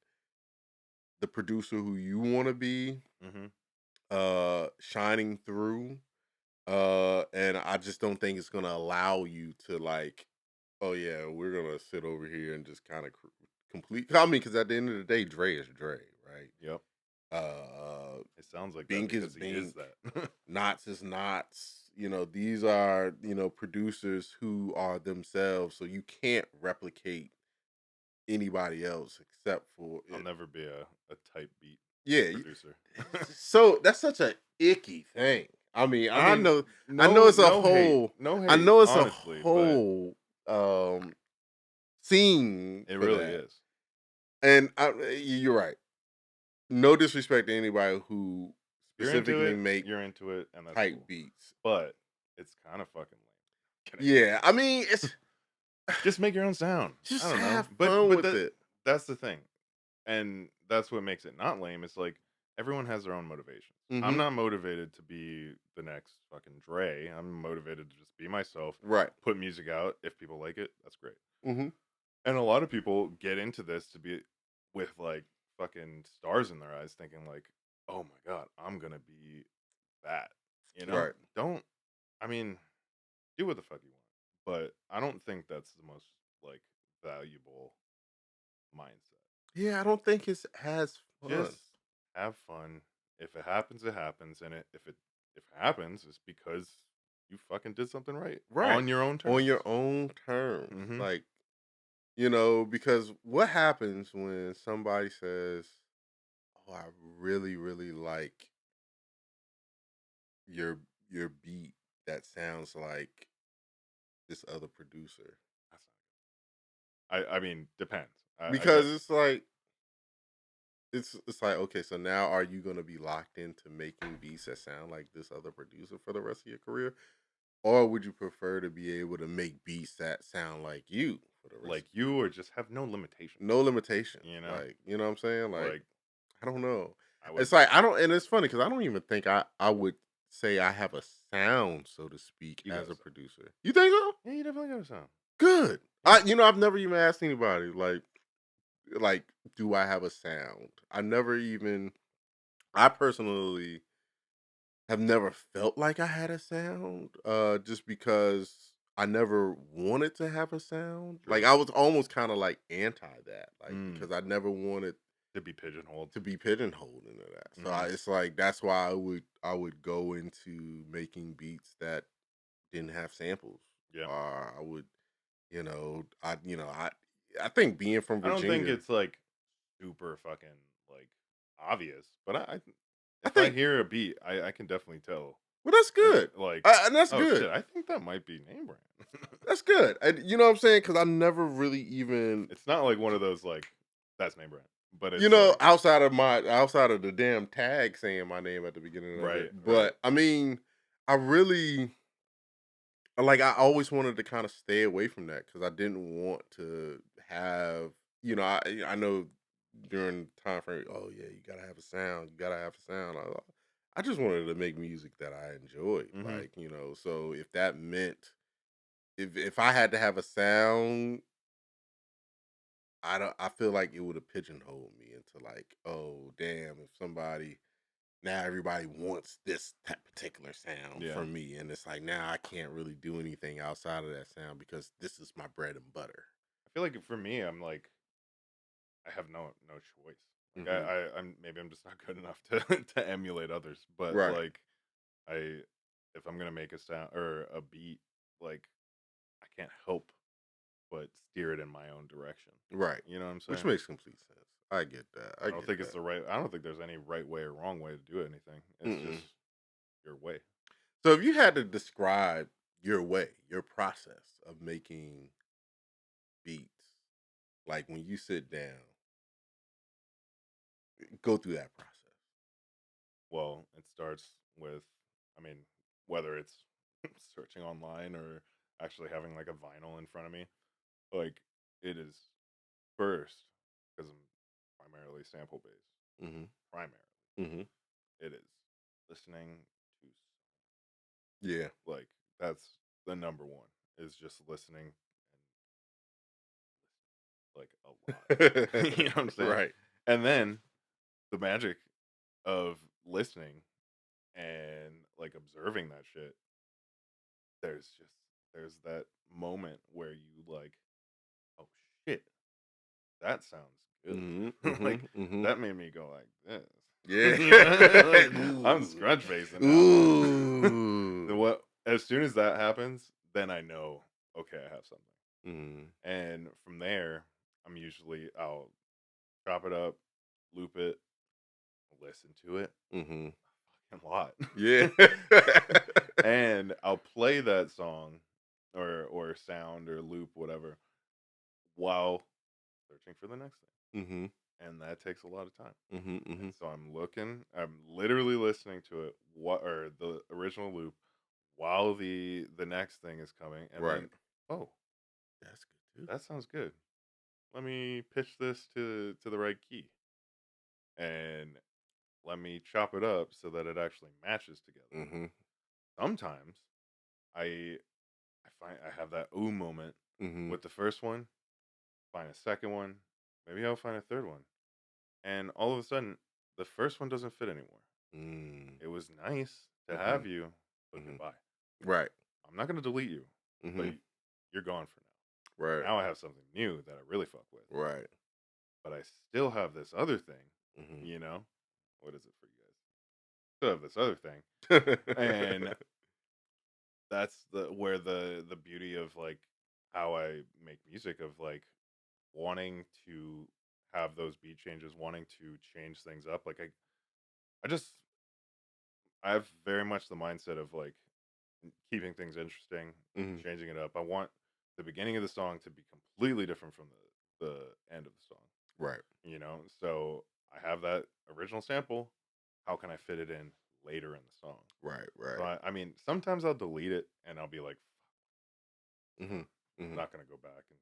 the producer who you want to be, Hmm. shining through. And I just don't think it's gonna allow you to like, oh yeah, we're gonna sit over here and just kind of complete. I mean, because at the end of the day, Dre is Dre, right? Yep. It sounds like that Bink is because he is Bink, that. Knots is Knots. These are producers who are themselves, so you can't replicate anybody else except for I'll it. never be a type beat Yeah, producer. so that's such a icky thing. I mean, I mean, I know no, it's a no hate, whole, no I hate, know it's a honestly, but whole um scene it for really that. is. And you're right. No disrespect to anybody who You're into specifically it, make you're into it, and that's type cool. beats. But it's kind of fucking lame. Kidding. Yeah, I mean, it's Just make your own sound. I just don't know, have but fun but with it. that's the thing, and that's what makes it not lame. It's like everyone has their own motivations. I'm Mhm. not motivated to be the next fucking Dre. I'm motivated to just be myself, Right. put music out. If people like it, that's great. Mhm. And a lot of people get into this to be with like fucking stars in their eyes, thinking like, "Oh my god, I'm gonna be that." You know? Right. Don't. I mean, do what the fuck you want, but I don't think that's the most like valuable mindset. Yeah, I don't think it's as fun. Just have fun. If it happens, it happens, and if it happens, it's because you fucking did something right Right. on your own On terms. your own terms. Mm-hmm. Like, because what happens when somebody says, "Oh, I really, really like your your beat that sounds like this other producer." That's I mean, depends. I Because guess. it's like, okay, so now are you gonna be locked into making beats that sound like this other producer for the rest of your career? Or would you prefer to be able to make beats that sound like you for the rest Like of your you, or career? just have no limitations. No limitations. You know, Like, you know what I'm saying? Like, like I don't know. I would. It's like I don't, and it's funny because I don't even think I would say I have a sound, so to speak, You got as to a sound. producer. You think so? Yeah, you definitely got to sound. Good. Yeah. I've never even asked anybody like, do I have a sound? I never even, I personally have never felt like I had a sound, just because I never wanted to have a sound. Like, True. I was almost kind of like anti that, like, Mm, because I never wanted to be pigeonholed. to be pigeonholed into that. So Hmm. it's like that's why I would go into making beats that didn't have samples. Yeah. Or I would, I think being from I don't think Virginia, it's like super fucking like obvious, but I if I think, hear a beat, I can definitely tell. well, that's good. Like, And that's oh good. shit, I think that might be name brand. That's good. And you know what I'm saying? Because I never really even, It's not like one of those like that's name brand. but it's like outside of the damn tag saying my name at the beginning of right, it. right. But I mean, I really I always wanted to kind of stay away from that because I didn't want to have, I know during the time frame, oh yeah, you gotta have a sound, you gotta have a sound. I just wanted to make music that I enjoyed, Mhm. so if that meant if I had to have a sound, I feel like it would have pigeonholed me into like, oh damn, if somebody now everybody wants this that particular sound Yeah. from me, and it's like now I can't really do anything outside of that sound because this is my bread and butter. I feel like for me, I'm like I have no choice. Like Hmm. I'm maybe I'm just not good enough to to emulate others, but Right, like I if I'm gonna make a sound or a beat, like I can't help but steer it in my own direction. right, You know what I'm which saying? makes complete sense. I get that. I I don't get think it's that. the right. I don't think there's any right way or wrong way to do anything. It's just Mm-mm. your way. So if you had to describe your way, your process of making beats, like when you sit down, go through that process. Well, it starts with, I mean, whether it's searching online or actually having like a vinyl in front of me, like it is first because I'm primarily sample based. Hmm. Primarily, Hmm. it is listening to Yeah. like that's the number one is just listening and like a lot. You know what I'm saying? Right. And then the magic of listening and like observing that shit, there's just there's that moment where you like, oh shit, that sounds Hmm. good. Hmm. Like Hmm. that made me go like this. Yeah. You know? Like I'm Ooh. scrunch facing now. The Ooh. what as soon as that happens, then I know okay, I have something. Mhm. And from there, I'll chop it up, loop it, listen to it Mhm. a lot. Yeah. And I'll play that song or sound or loop whatever while searching for the next thing. Mhm. And that takes a lot of time. Mhm. And Mhm. so I'm literally listening to it what or the original loop while the next thing is coming and Right. then oh, That's good too. that sounds good. Let me pitch this to the right key and let me chop it up so that it actually matches together. Mhm. Sometimes I I find I have that ooh moment Mhm. with the first one, find a second one, maybe I'll find a third one. And all of a sudden, the first one doesn't fit anymore. Mm. It was nice to have Mhm. you, but Mhm. goodbye. Right. I'm not going to delete you, but Mhm. you're gone for Right. now. Now I have something new that I really fuck with, Right. but I still have this other thing, Mhm. you know? What is it for you guys? Still have this other thing. And that's the beauty of like how I make music of like wanting to have those beat changes, wanting to change things up. Like I just I have very much the mindset of like keeping things interesting, Mhm. changing it up. I want the beginning of the song to be completely different from the end of the song, Right. you know? So I have that original sample. How can I fit it in later in the song? Right. So Right. I mean, sometimes I'll delete it and I'll be like, Mhm. I'm Mhm. not gonna go back and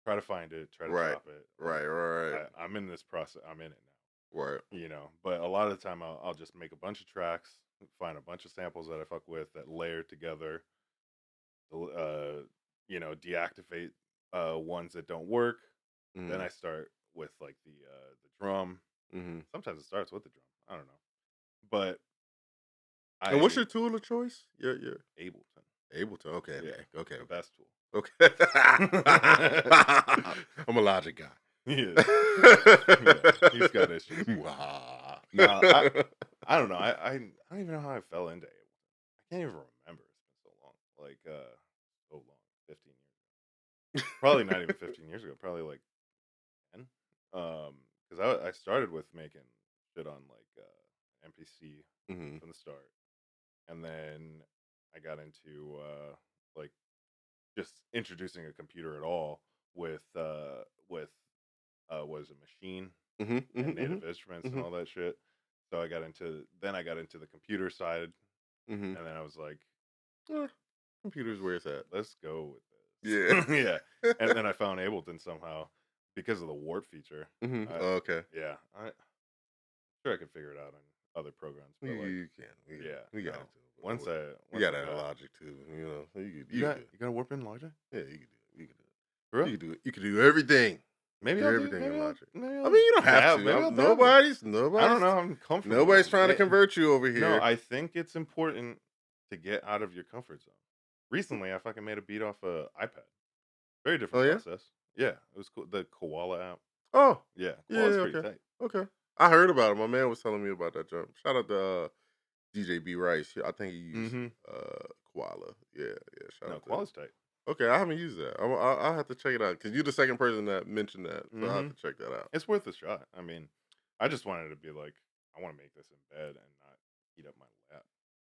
try to find it, try to Right. chop it. Like Right. Right. I'm in this process. I'm in it Right. now, you know. But a lot of the time, I'll just make a bunch of tracks, find a bunch of samples that I fuck with that layer together, uh, deactivate ones that don't work. Then Mhm. I start with like the drum. Mhm. Sometimes it starts with the drum. I don't know, but And what's I your tool of choice? Your Ableton, Ableton. Okay. yeah, Okay. Okay. the Okay. best tool. Okay. I'm a Logic guy. He is, yeah. He's got issues. Mwah. No, I don't know. I don't even know how I fell into Ableton. I can't even remember. It's been so long. Like so long. 15 years. Probably not even 15 years ago. Probably like 10. Cuz I started with making shit on like MPC Mhm. from the start. And then I got into like just introducing a computer at all with was a machine. and native instruments and mhm, all that shit. So I got into the computer side, mhm. and then I was like, Eh, computers let's where it's at. let's go with Yeah. this. Yeah. And then I found Ableton somehow because of the warp feature. I Okay. yeah, I sure I could figure it out on other programs, We but like you can. yeah, We got no. it too. We Once got I that in got Logic too. You know, so you you could do it. you got a warp in Logic? Yeah, you could do it. You could do it. For real? You could do it. You could do everything. Maybe Do I'll do everything in Logic. maybe I I'll mean, you don't have dab to. maybe I'll dabble. Nobody's I don't know, I'm nobody's comfortable. trying to convert you over No, here. I think it's important to get out of your comfort zone. Recently, I fucking made a beat off a iPad. Very Oh different yeah. process. Yeah, it was cool. The Koala app. Oh Yeah, yeah. Koala's pretty Okay. tight. Okay. I heard about it. My man was telling me about that jump. Shout out to DJ B Rice. I think he used Mm-hmm. Koala. Yeah. Yeah. Shout No, out to him. Koala's tight. Okay, I haven't used that. I'll have to check it out because you're the second person that mentioned that, so I'll Mm-hmm. have to check that out. It's worth a shot. I mean, I just wanted to be like, I want to make this in bed and not heat up my lap.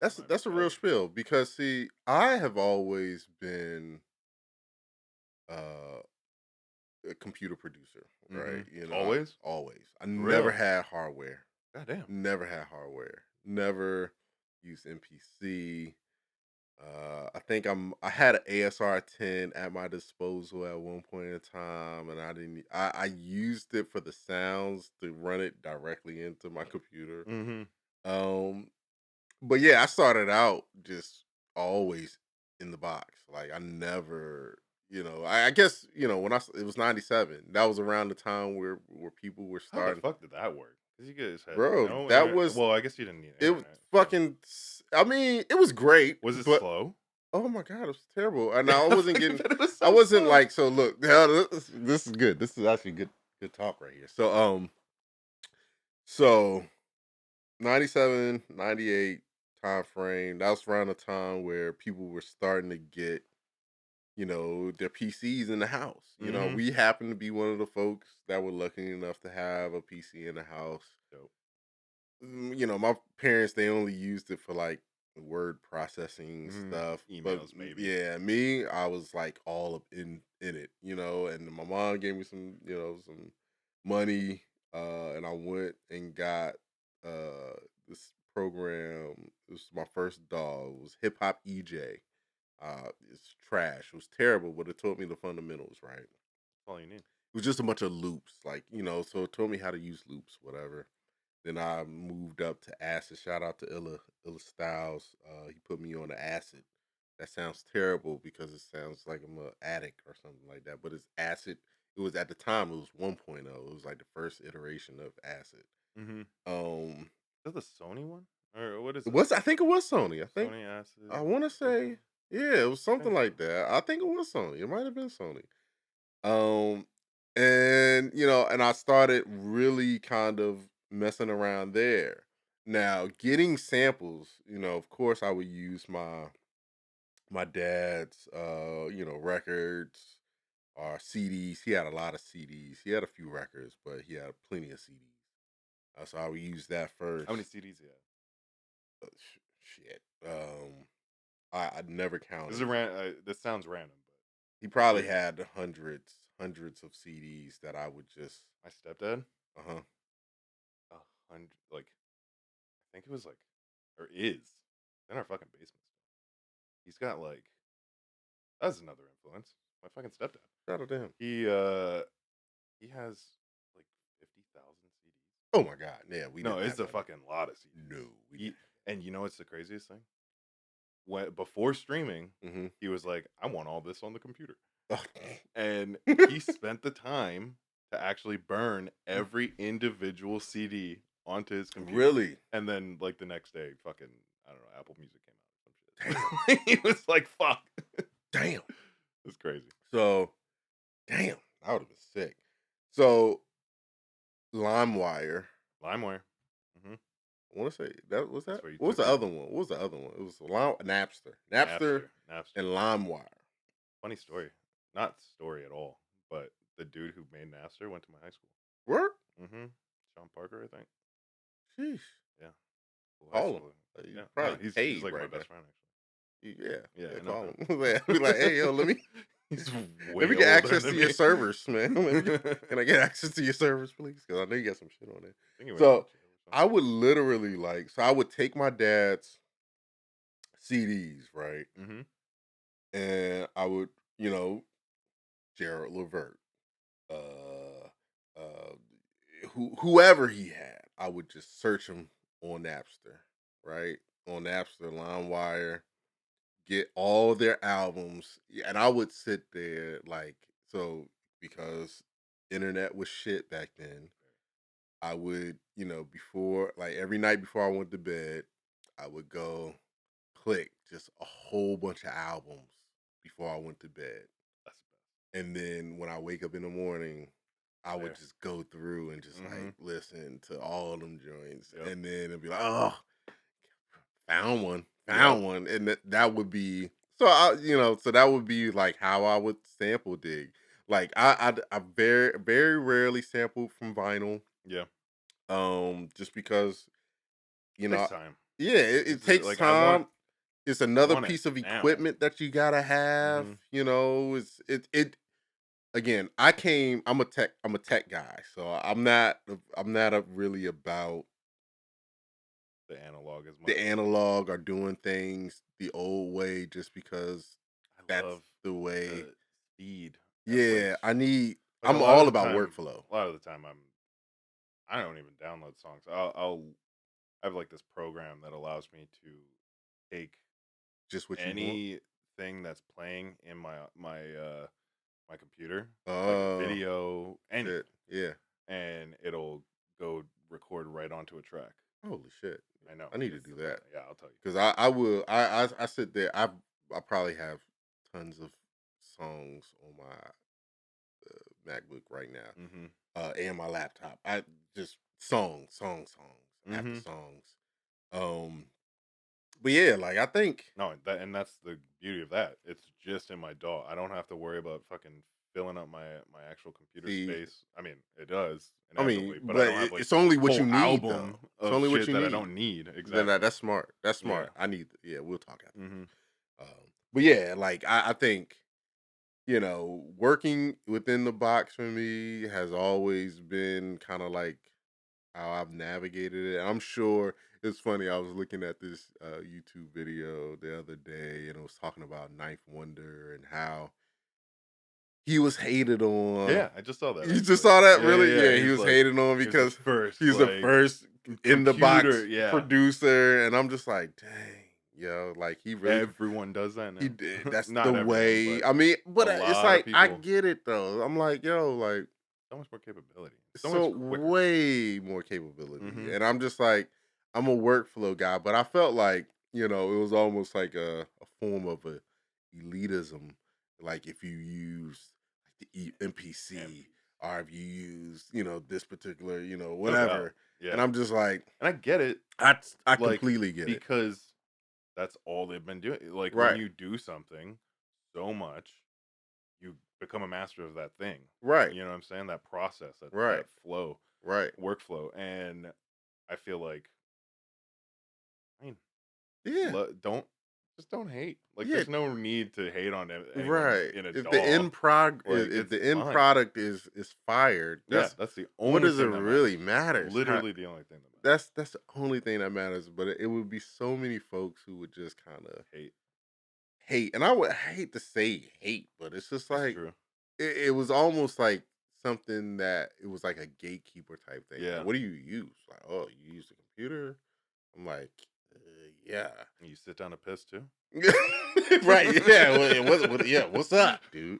My That's a real belly. spiel because see, I have always been uh, a computer producer, Mm-hmm. right? You know, Always? always. I For never real? had hardware. God damn. Never had hardware. Never used MPC. I think I had an ASR 10 at my disposal at one point in time, and I didn't. I used it for the sounds to run it directly into my computer. Mm-hmm. Um, but yeah, I started out just always in the box. Like I never, I guess when it was '97. That was around the time where people were How the starting. fuck did that work? Because you guys had Bro, no that internet. was Well, I guess you didn't need it was internet. So, fucking. I mean, it was great, was it but slow? oh my god, it was terrible. And I I wasn't fucking getting. bet it was I so wasn't slow. like so. Look, now this is good. This is actually good talk right here. So 97, 98 time frame. That was around the time where people were starting to get their PCs in the house. Mm-hmm. We happened to be one of the folks that were lucky enough to have a PC in the house. Dope. My parents they only used it for like word processing Mm-hmm. stuff. But Emails, maybe. yeah, me, I was like all up in it, and my mom gave me some money, and I went and got this program. It was my first DAW. It was Hip Hop EJ. It's trash. It was terrible, but it taught me the fundamentals, right? It All you need. was just a bunch of loops, like, so it taught me how to use loops, whatever. Then I moved up to Acid. Shout out to Illa Styles. He put me on the Acid. That sounds terrible because it sounds like I'm an addict or something like that. But it's Acid. It was at the time it was 1.0. It was like the first iteration of Acid. Mm-hmm. Um, Is that the Sony one? Or what is it it? was I think it was Sony. Sony Acid. I want to Digital? say yeah, it was I think something so. like that. I think it was Sony. It might have been Sony. Um, and and I started really kind of messing around there. Now, getting samples, of course, I would use my dad's, records or CDs. He had a lot of CDs. He had a few records, but he had plenty of CDs. So I would use that How many first. CDs you have? Shit. I never This is counted. this sounds random, but He probably curious. had hundreds of CDs that I would just. My stepdad, Uh huh. 100. Like I think it was like, or is in our fucking basement. He's got like that's another influence. My fucking stepdad. Shout out to him. He has like 50,000 CDs. Oh my god, yeah, we No, didn't it's have a that. fucking lot of CDs. No, we He didn't. and you know what's the craziest thing? When before streaming, Mm-hmm. he was like, I want all this on the computer. Oh. And he spent the time to actually burn every individual CD onto his computer. Really? And then like the next day, fucking I don't know, Apple Music came out or some shit. He was like, fuck. Damn. It's crazy. So, damn, that would have been sick. So, LimeWire. LimeWire. Mm-hmm. I want to say that was That's that. where you What was took the it. other one? What was the other one? It was Napster, Napster. and LimeWire. Funny story. Not story at all. But the dude who made Napster went to my high school. Work? Mm-hmm. Sean Parker, I think. Sheesh. Yeah. Cool high Call him. school. You Yeah. No, probably he's paid like my right there. best friend actually. Yeah, Yeah, I know call him. him. Be like, hey, yo, let me. He's Let me way get older access than to your me. servers, man. Can I get access to your servers, please? Because I know you got some shit on there. I think he went to So jail or I something. would literally so I would take my dad's CDs, right? Mhm. And I would, you know, Gerald Levert, uh, uh, whoever he had, I would just search him on Napster, right? On Napster, LimeWire, get all their albums, and I would sit there because internet was shit back then. I would, before every night before I went to bed, I would go click just a whole bunch of albums before I went to bed. That's the best. And then when I wake up in the morning, I would There. just go through and just Mhm. listen to all of them joints. Yep. And then it'd be like, oh, found one, Yep. found one. And that would be so that would be like how I would sample dig. Like I very, very rarely sampled from vinyl. Yeah. Just because, you Takes know, time. yeah, it It's takes like I want time. It's another it piece of now. equipment that you gotta have. Mhm. It again. I'm a tech guy, so I'm not really about The analog as the much. analog or doing things the old way just because I that's love the way. the speed at like Yeah, a I'm lot of all the about time. workflow. A lot of the time, I don't even download songs. I have like this program that allows me to take Just what you want. anything that's playing in my computer, like a Oh, video, shit. anything, Yeah. and it'll go record right onto a track. Holy shit. I know I need to it's do the that. best. Yeah, I'll tell you. Because I will I sit there. I probably have tons of songs on my MacBook right now, Mhm. and my laptop. I just songs after Mhm. songs. But yeah, I think No, that's the beauty of that. It's just in my DAW. I don't have to worry about fucking filling up my actual computer see. space. I mean, it does I mean, inevitably, but I but don't have like it's only what you whole need though. album It's of only what shit you that I need. don't need. Then Exactly. that's smart. That's Yeah. smart. Yeah, we'll talk after Mhm. this. But yeah, I think working within the box for me has always been kind of like how I've navigated it. I'm sure it's funny. I was looking at this YouTube video the other day, and it was talking about Ninth Wonder and how he was hated on. Yeah, I just saw that You just actually. saw that, Yeah, really? yeah, yeah. Yeah, he He's was like, hated on he's the because first he's the like first in the computer. box Yeah, producer, and I'm just like, dang, he really everyone does that he now. did. That's the Not everyone, way. but I mean, a but it's lot of like I people. get it though. I'm like, yo, So much more capability. So so much quicker. way more capability, Hmm. and I'm just like, I'm a workflow guy, but I felt like it was almost like a form of a elitism, like if you use like the MPC MPs, or if you use this particular no doubt. whatever, and Yeah, I'm just like, and I get it. I Like completely get it. because that's all they've been doing. Like when Right, you do something so much, you become a master of that thing. right, You know what I'm saying? That process, right, that flow, right. workflow, and I feel like, I mean, Yeah, don't just don't hate. Like, yeah. there's no need to hate on anyone Right. in a If the DAW. Like, if it's the end fine. product is fired, Yeah, that's the what only does it thing that really matters. matters? Literally the only thing that matters. That's the only thing that matters. But it would be so many folks who would just kind of Hate. hate, and I would hate to say hate, but it's just It's like true. it was almost like something that it was like a gatekeeper type thing. Like, Yeah. what do you use? Like, oh, you use a computer? I'm like, yeah. You sit down to piss too. Right. Yeah. Yeah. What's up, dude?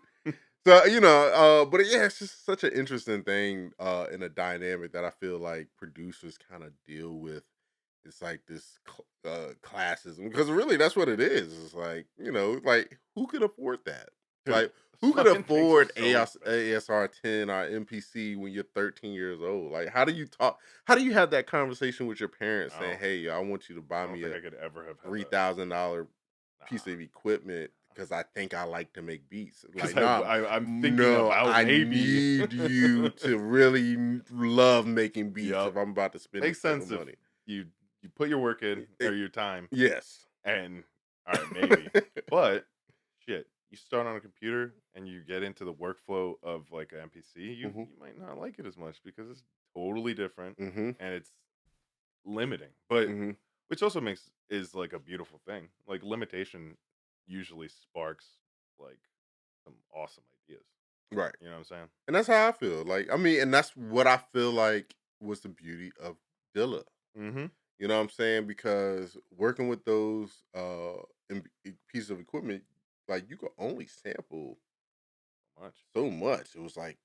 So but yeah, it's just such an interesting thing in a dynamic that I feel like producers kind of deal with. It's like this classism because really that's what it is. It's like like who could afford that? Dude, Like who could fucking things are afford so expensive. ASR 10 or MPC when you're 13 years old? Like how do you talk? How do you have that conversation with your parents saying, Oh, "Hey, I want you to buy I don't me think a I could ever have had that. $3,000 piece Nah. of equipment because I think I like to make beats." Because Like, nah, I'm thinking no, about I maybe. need you to really love making beats Yep. if I'm about to spend this Makes type of sense if money. you you put your work in It- or your time yes. and all right, maybe. But shit, you start on a computer and you get into the workflow of like an MPC, Mhm. you might not like it as much because it's totally different Mhm. and it's limiting. But Mhm. which also makes is like a beautiful thing. Like limitation usually sparks like some awesome ideas. Right. You know what I'm saying? And that's how I feel. Like, I mean, and that's what I feel like was the beauty of Dilla. Mm-hmm. You know what I'm saying? Because working with those pieces of equipment, like you could only sample Much. so much. It was like,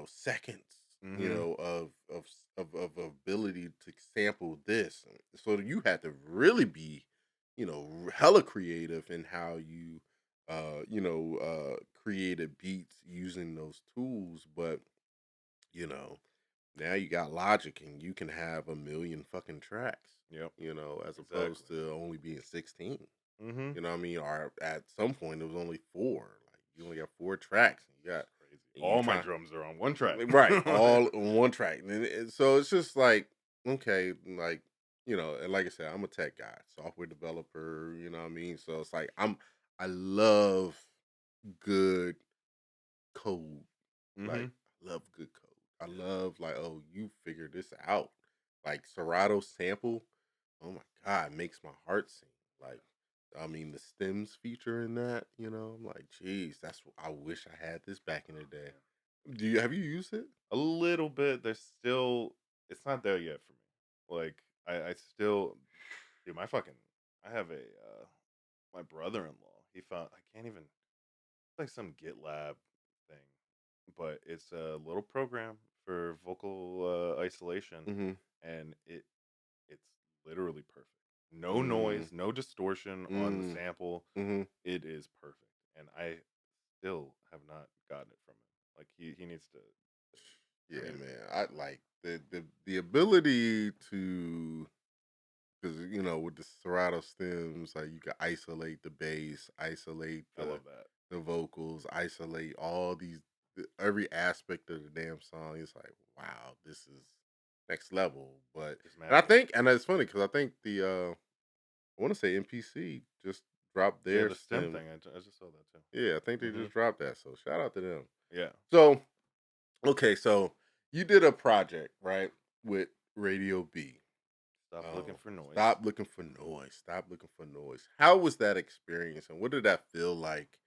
seconds, Mm-hmm. of ability to sample this. So you had to really be, hella creative in how you created beats using those tools. But, you know, now you got Logic and you can have a million fucking tracks, Yep. as opposed Exactly. to only being 16. Mm-hmm. You know what I mean? Or at some point it was only 4. Like you only got 4 tracks and It's crazy. you All my trying drums are on one track. right, all on one track. So it's just like, okay, like, and like I said, I'm a tech guy, software developer, you know what I mean? So it's like I love good code. Mm-hmm. Like, I love good code. I love like, oh, you figured this out. Like Serato sample, oh my god, it makes my heart sing. Like, I mean, the stems feature in that, I'm like, geez, I wish I had this back in the day. Yeah. Have you used it? A little bit. There's still it's not there yet for me. Like I still dude, I have a my brother-in-law. He found I can't even it's like some GitLab thing, but it's a little program for vocal isolation, Mm-hmm. and it's literally perfect. No Mm, noise, no distortion on the mm, sample. mhm. It is perfect, and I still have not gotten it from him. Like he needs to. I Yeah, mean, man. I like the ability to, because with the Serato stems, like you can isolate the bass, isolate I the love that. vocals, isolate all every aspect of the damn song. It's like, wow, this is next level. But It's and I magic. think, and it's funny because I think I want to say NPC just dropped Yeah, their the stem stem. thing. I just saw that too. Yeah, I think they Hmm. just dropped that. So shout out to them. Yeah. So okay, so you did a project, right, with Radio B. Stop looking for noise. Stop looking for noise. Stop looking for noise. How was that experience, and what did that feel like?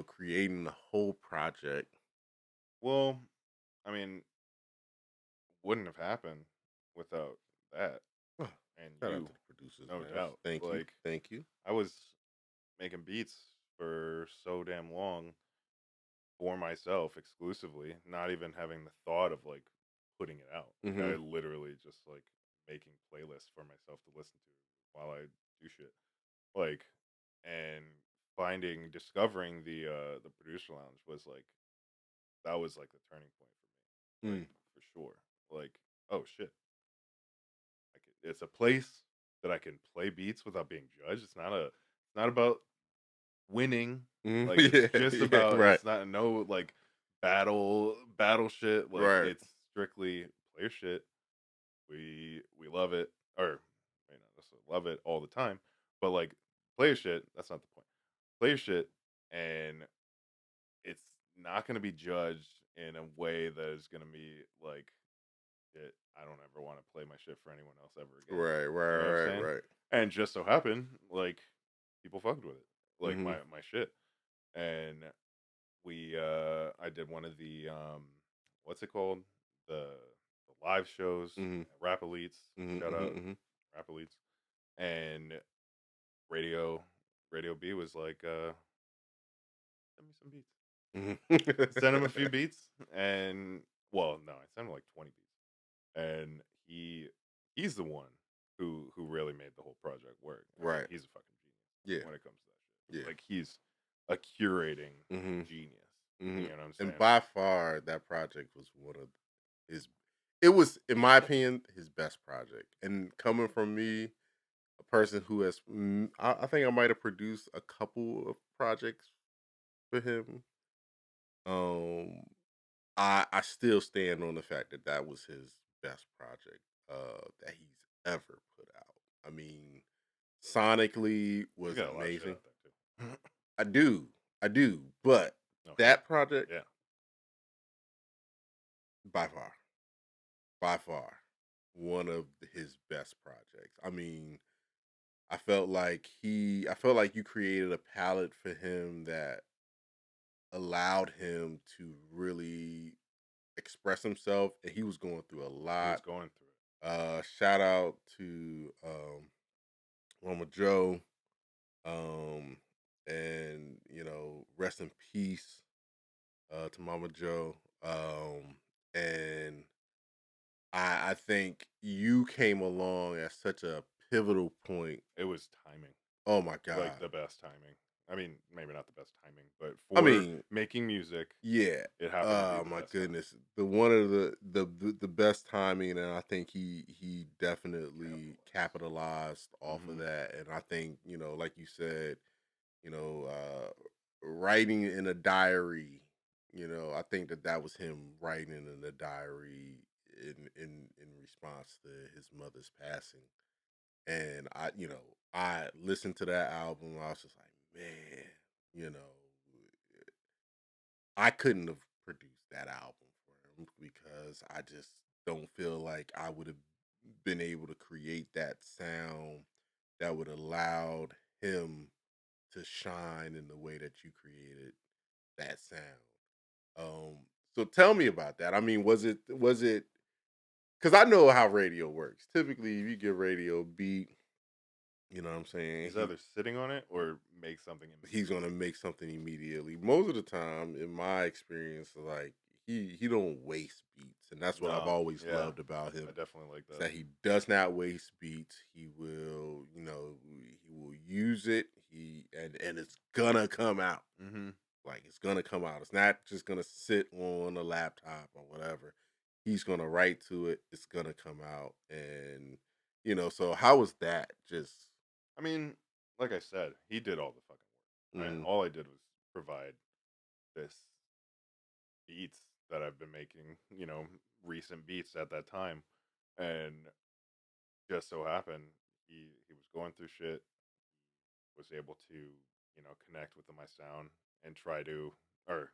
Creating the whole project. Well, I mean, wouldn't have happened without that Oh, and shout out you, to the producers, no man. doubt. Thank you. Like Thank you. I was making beats for so damn long for myself exclusively, not even having the thought of like putting it out. I Hmm. literally just like making playlists for myself to listen to while I do shit. Like and discovering the producer lounge was like that was like the turning point for me. Like Mm. for sure. Like, oh shit. It's a place that I can play beats without being judged. It's not about winning. Mm. Like it's Yeah, just yeah, about right, it's not no like battle shit. Like right. it's strictly player shit. We love it. Or may not necessarily love it all the time. But like player shit, that's not the point. Player shit and it's not gonna be judged in a way that is gonna be like it I don't ever want to play my shit for anyone else ever again. Right, You know what I'm right, right, saying? right. And just so happened, like people fucked with it, like Hmm. my shit. And I did one of the what's it called the live shows, Hmm. Rap Elites. Hmm. Shout out Hmm. Rap Elites. And Radio Radio B was like, send me some beats. Hmm. Send him a few beats, and well, no, I sent him like 20 beats and he's the one who really made the whole project work. I mean, Right. he's a fucking genius Yeah. when it comes to that shit. Yeah. Like he's a curating Hmm. genius. Hmm. You know what I'm And saying? by far, that project was one of his. It was, in my opinion, his best project. And coming from me, a person who has, I think I might have produced a couple of projects for him. Um, I still stand on the fact that that was his best project that he's ever put out. I mean, sonically He's was got a lot of shit amazing. out there too. I do. I do, but Okay. that project Yeah. by far, by far, one of his best projects. I mean, I felt like you created a palette for him that allowed him to really express himself, and he was going through a He was lot. going through it. Shout out to Mama Joe, um, and rest in peace to Mama Joe. And I think you came along at such a pivotal point. It was timing. Oh my Like God. the best timing. I mean, maybe not the best timing, but I for mean, making music, yeah. it happened to be Oh the my best time. goodness. The one of the best timing, and I think he definitely Capitalized. capitalized off of Mhm. that. And I think, like you said, writing in a diary, I think that was him writing in a diary in response to his mother's passing. And I listened to that album. I was just like, man, you know, I couldn't have produced that album for him because I just don't feel like I would have been able to create that sound that would allowed him to shine in the way that you created that sound. So tell me about that. I mean, was it because I know how radio works. Typically, if you get radio beat, you know what I'm saying? He's either sitting on it or make something He's immediately. gonna make something immediately. Most of the time, in my experience, like he don't waste beats, and that's what I've No, always yeah, loved about I him. definitely like Is that. that he does not waste beats. He will use it. And it's gonna come out. Hmm. Like it's gonna come out. It's not just gonna sit on a laptop or whatever. He's gonna write to it. It's gonna come out. And so how was that? Just I mean, like I said, he did all the fucking work. mm, All I did was provide this beats that I've been making, recent beats at that time, and just so happened he was going through shit, was able to connect with my sound and try to or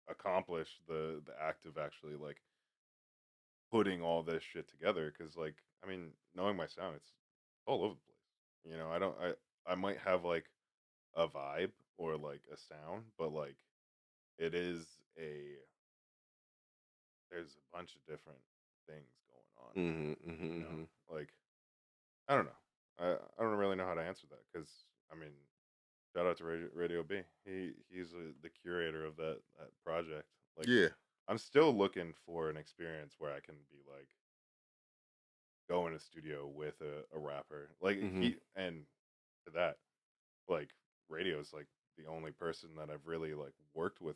accomplish the act of actually like putting all this shit together because like I mean knowing my sound it's all over the place. I don't I might have like a vibe or like a sound, but like it is a there's a bunch of different things going on. hmm You know, hmm like I don't know. I don't really know how to answer that because I mean, shout out to Radio B. He's the curator of that project. Like, yeah, I'm still looking for an experience where I can be like go in a studio with a rapper. Like hmm he and to that like radio's like the only person that I've really like worked with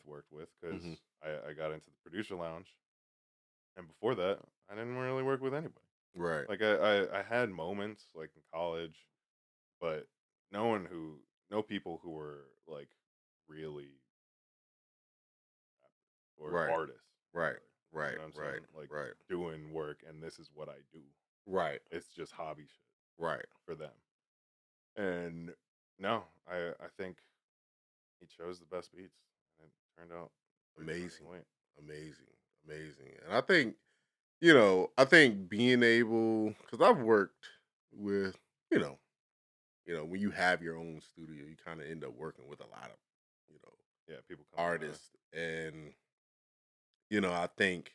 because hmm I got into the producer lounge and before that I didn't really work with anybody. right, Like I had moments like in college, but no one who no people who were like really or right, artists right, really. You right, know what I'm right, saying? Like right, doing work and this is what I do. right, It's just hobby shit right. for them. And no, I think he chose the best beats and it turned out pretty fucking Amazing, sweet. amazing, amazing. And I think being able, because I've worked with, you know, when you have your own studio, you kind of end up working with a lot of, you know, Yeah, people come by. artists, and I think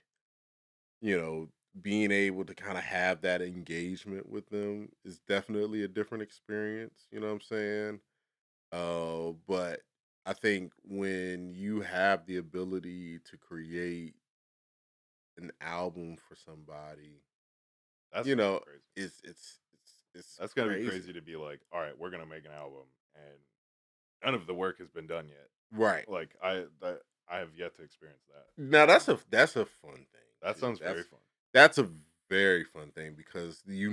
being able to kind of have that engagement with them is definitely a different experience. You know what I'm saying? But I think when you have the ability to create an album for somebody, That's you gonna be know, crazy. it's That's gonna be crazy. crazy to be like, all right, we're gonna make an album and none of the work has been done yet. Right. Like I have yet to experience that. Now that's a fun thing That too. sounds very fun. That's a very fun thing because the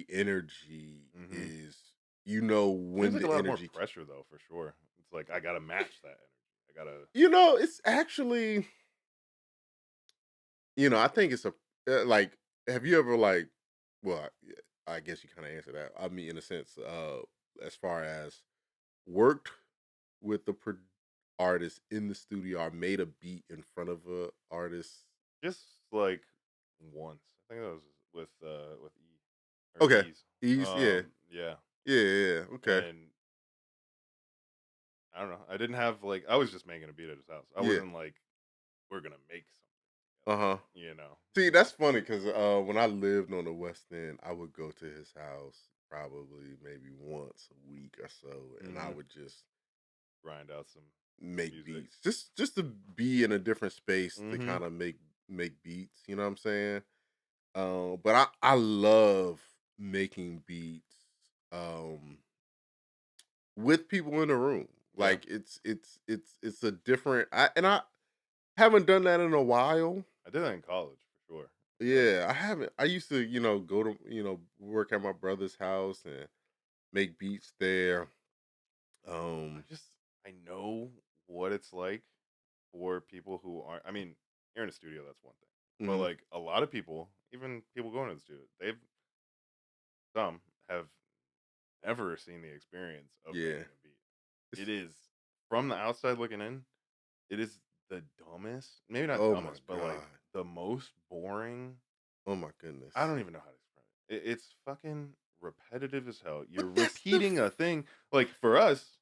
energy Hmm. is Seems when like a the lot of more energy pressure though, for sure. It's like I gotta match that energy. I gotta. it's actually I think it's a like have you ever like well I guess you kind of answer that. I mean in a sense as far as worked with the artist in the studio or made a beat in front of a artist? Just like once. I think that was with E or Okay. Ease. Ease, yeah. Yeah. Yeah, yeah, okay. And I don't know. I didn't have like I was just making a beat at his house. I Yeah. wasn't like we're gonna make Uh-huh. something, you know. See, that's funny because when I lived on the West End, I would go to his house probably maybe once a week or so, and I Hmm. would just Grind out some make music. beats. Just to be in a different space to Hmm. kind of make beats, you know what I'm saying? But I love making beats um with people in the room. Yeah. Like it's a different I haven't done that in a while. I did that in college for sure. Like Yeah, I haven't. I used to, go to, work at my brother's house and make beats there. I Um, just I know what it's like for people who aren't. I mean, you're in a studio, that's one thing. But mhm, like a lot of people, even people going to the studio, they've some have never seen the experience of making yeah. a beat. It's, It is from the outside looking in, it is the dumbest, maybe not oh my dumbest, but like god. the most boring. Oh my goodness. I don't even know how to explain it. It's fucking repetitive as hell. You're But that's the repeating a thing. Like for us,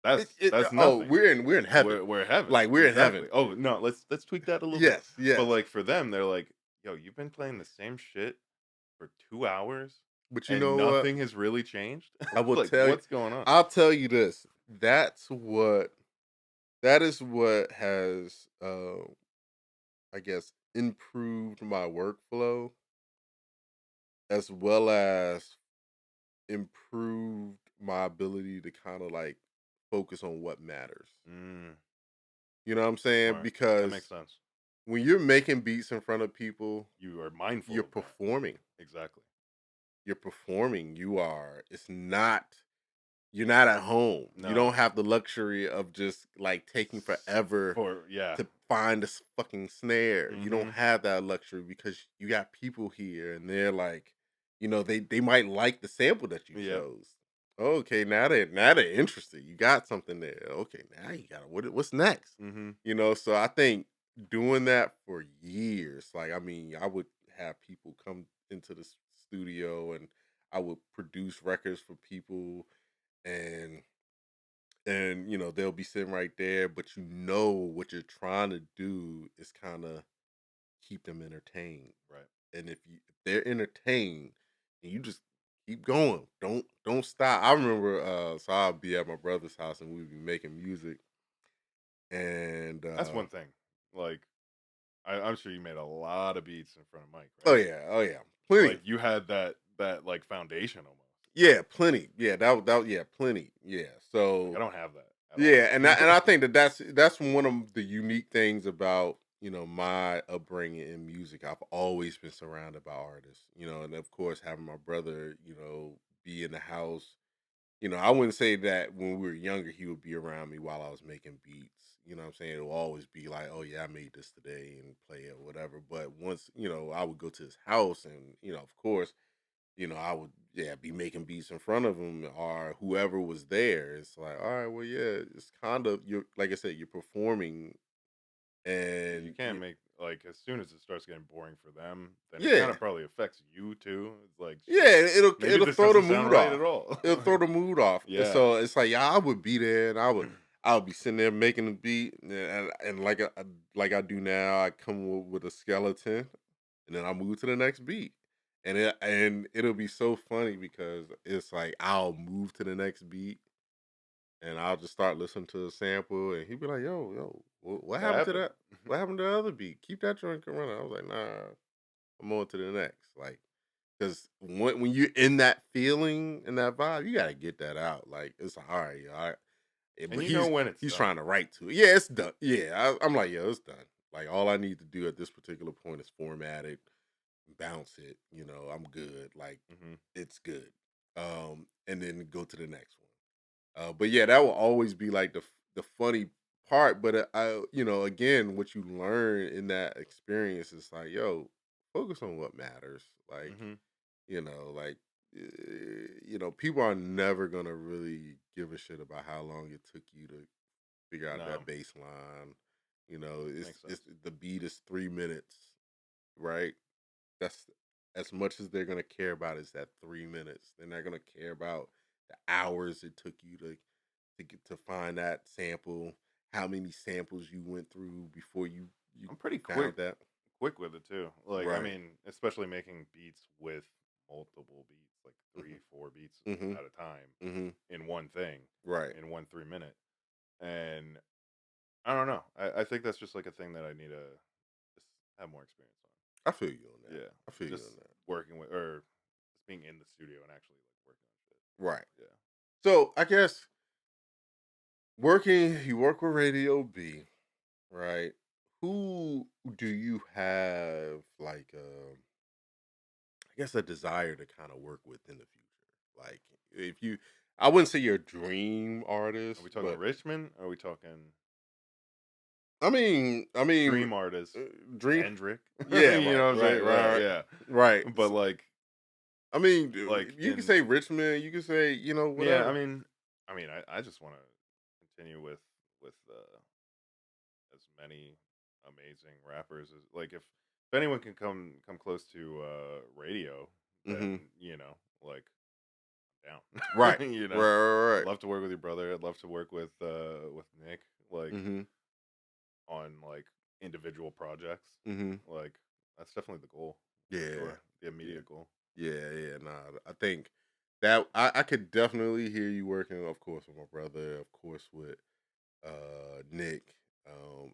that's oh, nothing. we're in heaven. We're heaven. Like we're in heaven. Exactly. Oh no, let's tweak that a little bit. Yes, But yes. like for them, they're like, yo, you've been playing the same shit for 2 hours But you and know what? nothing has really changed. I will Like, tell you, what's going on? I'll tell you this. That is what has I guess improved my workflow as well as improved my ability to kind of like focus on what matters. Mm, You know what I'm saying? smart. That makes Because sense. when you're making beats in front of people, You are mindful you're of that. performing. Exactly. You're performing. It's not, you're not at home. You No. don't have the luxury of just like taking forever For yeah. to find this fucking snare. You don't Mm-hmm. have that luxury because you got people here and they're like, they might like the sample that you Yep. chose. Okay, now they're interested. You got something there. Okay, now you got what's next? Mm-hmm. So I think doing that for years, like I mean, I would have people come into the studio and I would produce records for people and they'll be sitting right there, but what you're trying to do is kind of keep them entertained. Right. And if they're entertained, and you just keep going, don't stop. I remember, so I'll be at my brother's house and we'd be making music, and That's one thing. Like I'm sure you made a lot of beats in front of Mike, oh right? yeah, oh yeah, plenty, Like you had that like foundation almost. yeah, plenty, yeah, yeah, plenty, yeah. Like I So don't have that at all. yeah, and I think that's one of the unique things about my upbringing in music. I've always been surrounded by artists, and of course having my brother, be in the house. I wouldn't say that when we were younger he would be around me while I was making beats. You know what I'm saying? It'll always be like, oh yeah, I made this today and play it, whatever. But once I would go to his house, and of course I would, yeah, be making beats in front of him or whoever was there. It's like, all right, well, yeah, it's kind of you're like I said, you're performing, Because you and can't make like as soon as it starts getting boring for them, then it kind yeah, of probably affects you too. It's like yeah, shit. it'll Maybe it'll this throw the doesn't sound mood right at off. all. It'll throw the mood off. And Yeah. so it's like, yeah, I would be there, and I would be sitting there making the beat, and like I do now, I come with a skeleton, and then I move to the next beat. And it'll be so funny because it's like I'll move to the next beat and I'll just start listening to the sample, and he'd be like, "Yo, what That happened to happened. that? What happened to the other beat? Keep that joint running." I was like, "Nah, I'm on to the next." Like, because when you're in that feeling and that vibe, you gotta get that out. Like, it's like, all right, all right. And But you know when it's he's done. trying to write to it. Yeah, it's done. Yeah, I'm like, yeah, it's done. Like, all I need to do at this particular point is format it, bounce it. I'm good. Like, Hmm. it's good. And then go to the next one. But yeah, that will always be like the funny part. But again, what you learn in that experience is like, yo, focus on what matters. Like, Hmm. like, people are never gonna really give a shit about how long it took you to figure out No, that bass line. You know, makes it's sense. the beat is 3 minutes, right? That's as much as they're gonna care about is that 3 minutes. They're not gonna care about the hours it took you to get to find that sample, how many samples you went through before you I'm pretty found that. quick with it too. Like, I Right. mean, especially making beats with multiple beats, like Mhm. 3, 4 beats Mhm. at a time Mhm. in one thing, Right. in 1 3 minute. And I don't know. I think that's just like a thing that I need to just have more experience I feel you on on. that. Yeah, I feel you just on that. working with or just being in the studio and actually like working on shit. Right. Yeah. So I guess you work with Radio B, right? Who do you have like I guess a desire to kind of work with in the future? Like if you I wouldn't say you're a dream Are artist, we talking but Richmond? Are we talking I mean dream artist uh, dream Kendrick? yeah, You right, know what I'm right, saying? Right. right, Yeah. right. But like I mean, like you can in say Richmond, you can say, yeah, whatever. I just want to continue with as many amazing rappers as like if anyone can come close to radio, Hmm. then like Right. down. Right, I'd love to work with your brother. I'd love to work with Nick, like right. Hmm. on like individual projects. Hmm. Like that's definitely the goal for Yeah. sure. The Yeah. immediate goal. Yeah, yeah. Nah, I think that I could definitely hear you working, of course, with my brother, of course, with Nick.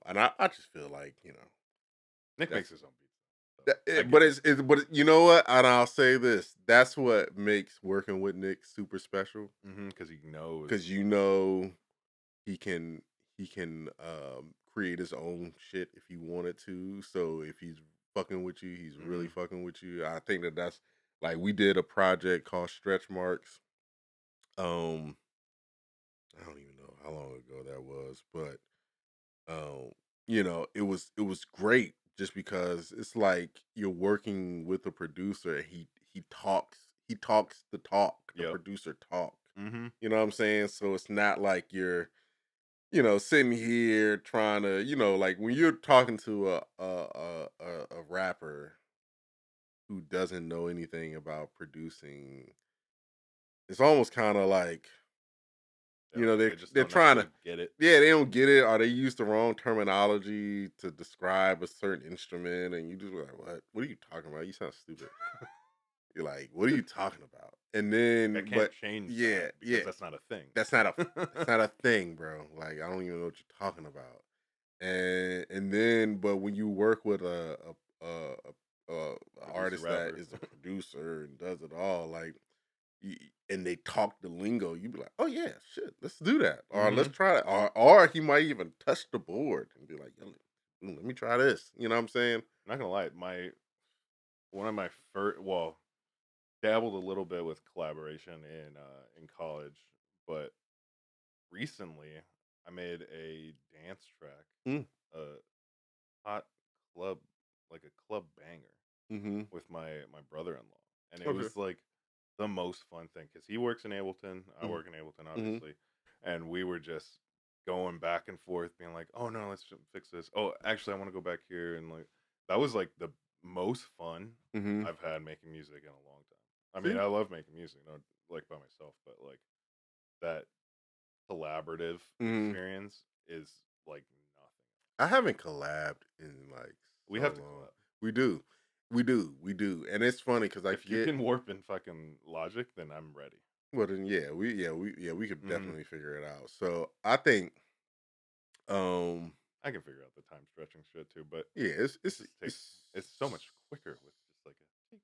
And I just feel like, Nick makes that's his own beats, so I but get it. you know what? And I'll say this, that's what makes working with Nick super special. Because he knows. Because he can create his own shit if he wanted to. So if he's fucking with you, he's really Hmm. fucking with you. I think that's like we did a project called Stretch Marks. Um, I don't even know how long ago that was, but um, it was great just because it's like you're working with a producer. And he talks the talk. The Yep. producer talk. Hmm. You know what I'm saying? So it's not like you're sitting here trying to, like when you're talking to a rapper who doesn't know anything about producing, it's almost kind of like, They just they're don't trying to, necessarily get it. yeah, they don't get it, or they use the wrong terminology to describe a certain instrument, and you just like, what are you talking about? You sound stupid. You're like, what are you talking about? And I then, can't but change that yeah, because yeah, that's not a thing. that's not a thing, bro. Like I don't even know what you're talking about. And then but when you work with a Producer artist that rapper. is a producer and does it all, like y- and they talk the lingo, you be like, oh yeah, shit, let's do that, or let's Hmm. try it, or he might even touch the board and be like, yo, let me try this. You know what I'm saying? Not gonna lie, my one of my first dabbled a little bit with collaboration in college, but recently I made a dance track, Mm, a hot club, like a club banger mm-hmm. with my brother-in-law, and it Okay. was like the most fun thing because he works in Ableton, I Mm-hmm. work in Ableton, Mm-hmm. obviously, and we were just going back and forth, being like, "Oh no, let's fix this. Oh, actually, I want to go back here," and like that was like the most fun Mm-hmm. I've had making music in a long time. I mean, See, I love making music, not like by myself, but like that collaborative mm-hmm. experience is like nothing. I haven't collabed in like We so have to long. collab. We do, we do, and it's funny because I If you get. can warp in fucking Logic, then I'm ready. Well then, we could Hmm. definitely figure it out. So I think, um, I can figure out the time stretching shit too, but yeah, it just takes. It's so much quicker with just like a.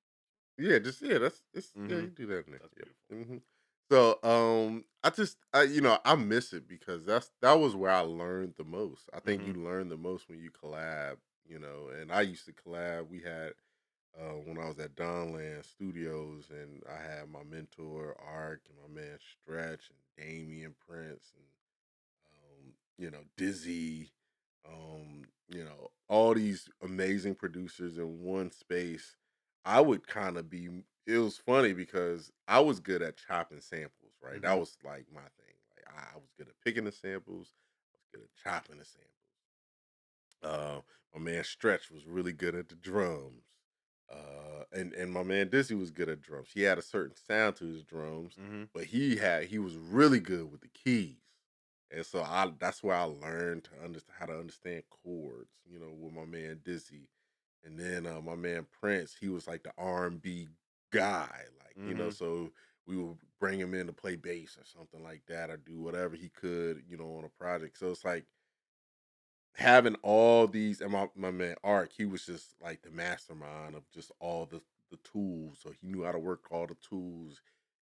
yeah, just yeah, that's it's yeah, Mm-hmm. you do that, Nick. That's beautiful. Yeah. So I miss it because that was where I learned the most. I think Mm-hmm. you learn the most when you collab. And I used to collab. We had when I was at Donland Studios, and I had my mentor Ark and my man Stretch and Damian Prince and Dizzy, all these amazing producers in one space. I would kind of be. It was funny because I was good at chopping samples, right? Mm-hmm. That was like my thing. I was good at picking the samples. I was good at chopping the samples. Uh, my man Stretch was really good at the drums. And my man Dizzy was good at drums. He had a certain sound to his drums, Mm-hmm. but he was really good with the keys. And so I that's where I learned to understand how to understand chords, with my man Dizzy. And then my man Prince, he was like the R&B guy, like, Mm-hmm. so we would bring him in to play bass or something like that or do whatever he could, on a project. So it's like having all these, and my man Ark, he was just like the mastermind of just all the tools. So he knew how to work all the tools.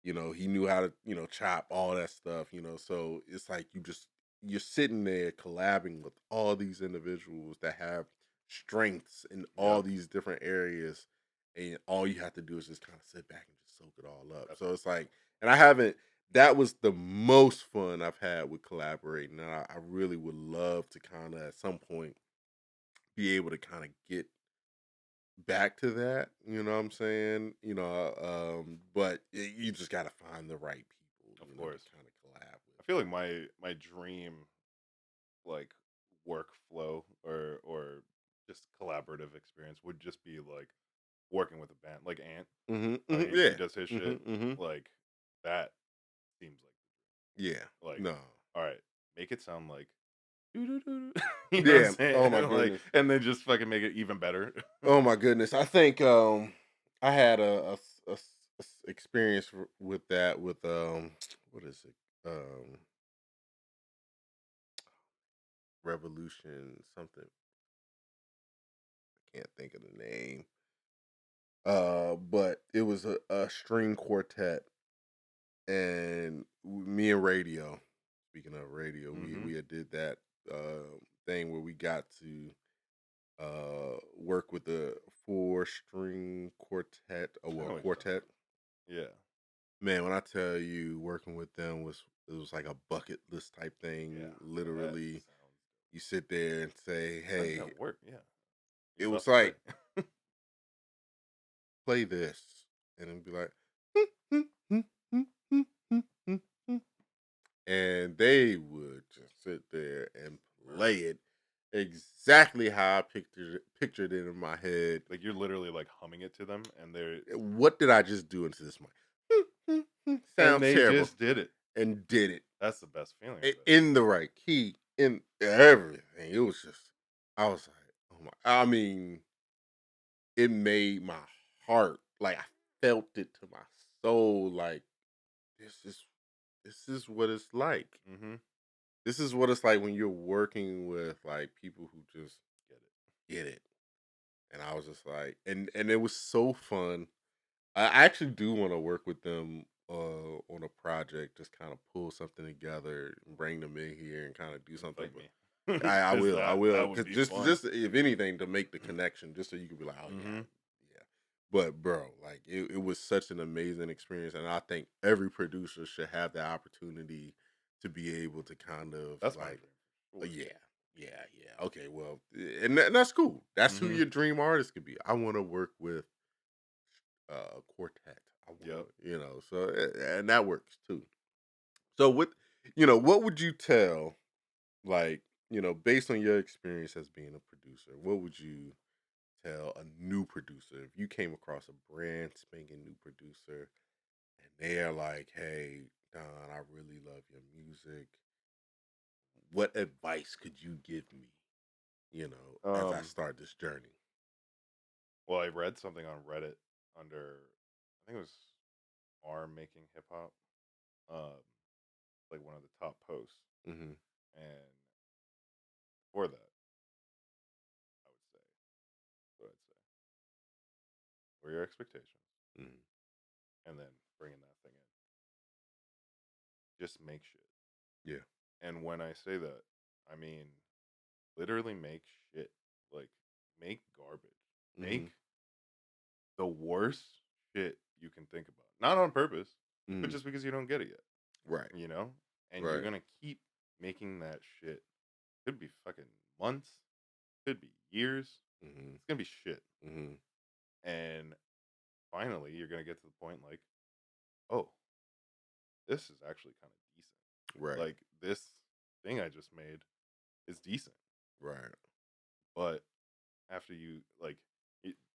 He knew how to, chop all that stuff, So it's like you're sitting there collabing with all these individuals that have strengths in all Yep. these different areas. And all you have to do is just kind of sit back and just soak it all up. That's So it's like, and I haven't, that was the most fun I've had with collaborating. And I really would love to kind of at some point be able to kind of get back to that, you know what I'm saying? But you just got to find the right people, of to course. kind of collab I feel like my dream like workflow or just collaborative experience would just be like working with a band like Ant, with. how he Yeah. does his Hmm. shit. Hmm. Like that seems Yeah. like No. all right, make it sound like doo-doo-doo. You know what I'm Yeah. Oh my saying? Like, goodness. and then just fucking make it even better. Oh my goodness. I think I had a experience with that with what is it? Revolution something. Can't think of the name. But it was a string quartet, and me and Radio. Speaking of Radio, we Hmm. we had did that thing where we got to work with the four string quartet. Oh I well, know what you're talking quartet. about. Yeah, Man, when I tell you working with them was like a bucket list type yeah. thing. That Literally, sounds. you sit there and say, Oh, you "Hey," got work. Yeah, you it about was to like play. play this, and it'd be like, and they would just sit there and play it exactly how I pictured it in my head. Like you're literally like humming it to them, and What did I just do into this mic? Sounds they terrible, just did it. and did it That's the best feeling of it. in the right key, in everything. It was just, I was like, oh my! I mean, it made my heart like I felt it to my soul. Like this is this is what it's like. Mm-hmm. This is what it's like when you're working with like people who just Get it. get it. And I was just like, and it was so fun. I actually do want to work with them on a project, just kind of pull something together and bring them in here and kind of do something. Invite But me, I because will, I will, that would because be just fun. just if anything to make the connection, just so you can be like, oh yeah, Mm-hmm. yeah. But bro, like it was such an amazing experience, and I think every producer should have the opportunity to be able to kind of That's my like, dream for sure. yeah, yeah, yeah. Okay, well, and that's cool. That's who Mm-hmm. your dream artist could be. I want to work with quartet. I want Yep. to, so and that works too. So what would you tell, like, based on your experience as being a producer, what would you tell a new producer if you came across a brand spanking new producer and they're like, "Hey, Don, I really love your music. What advice could you give me, as I Um. start this journey?" Well, I read something on Reddit under, I think it was arm making hip hop. Like one of the top posts, Hmm. and for that, I would say, what I'd say, were your expectations, Hmm. and then bringing that thing in. Just make shit. Yeah. And when I say that, I mean literally make shit. Like make garbage. Make Hmm. the worst shit you can think about. Not on purpose, but Hmm. just because you don't get it yet. Right. You know? And you're Right. gonna keep making that shit. Could be fucking months, could be years. Hmm. It's gonna be shit. Hmm. And finally you're gonna get to the point like, oh, this is actually kind of decent. Right. Like, this thing I just made is decent. Right. But after you, like,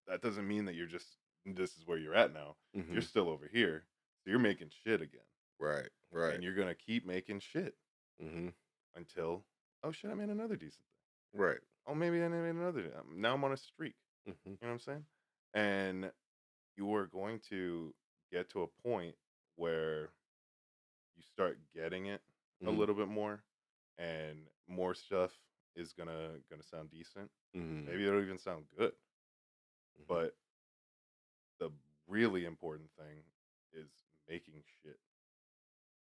that doesn't mean that you're just, this is where you're at now. Mm-hmm. You're still over here. So you're making shit again. Right. Right. And you're going to keep making shit Mm-hmm. until, oh shit, I made another decent thing. Right. Oh, maybe I made another. Now I'm on a streak. Mm-hmm. You know what I'm saying? And you are going to get to a point where you start getting it a Mm-hmm. little bit more, and more stuff is gonna sound decent. Mm-hmm. Maybe it'll even sound good. Mm-hmm. But the really important thing is making shit.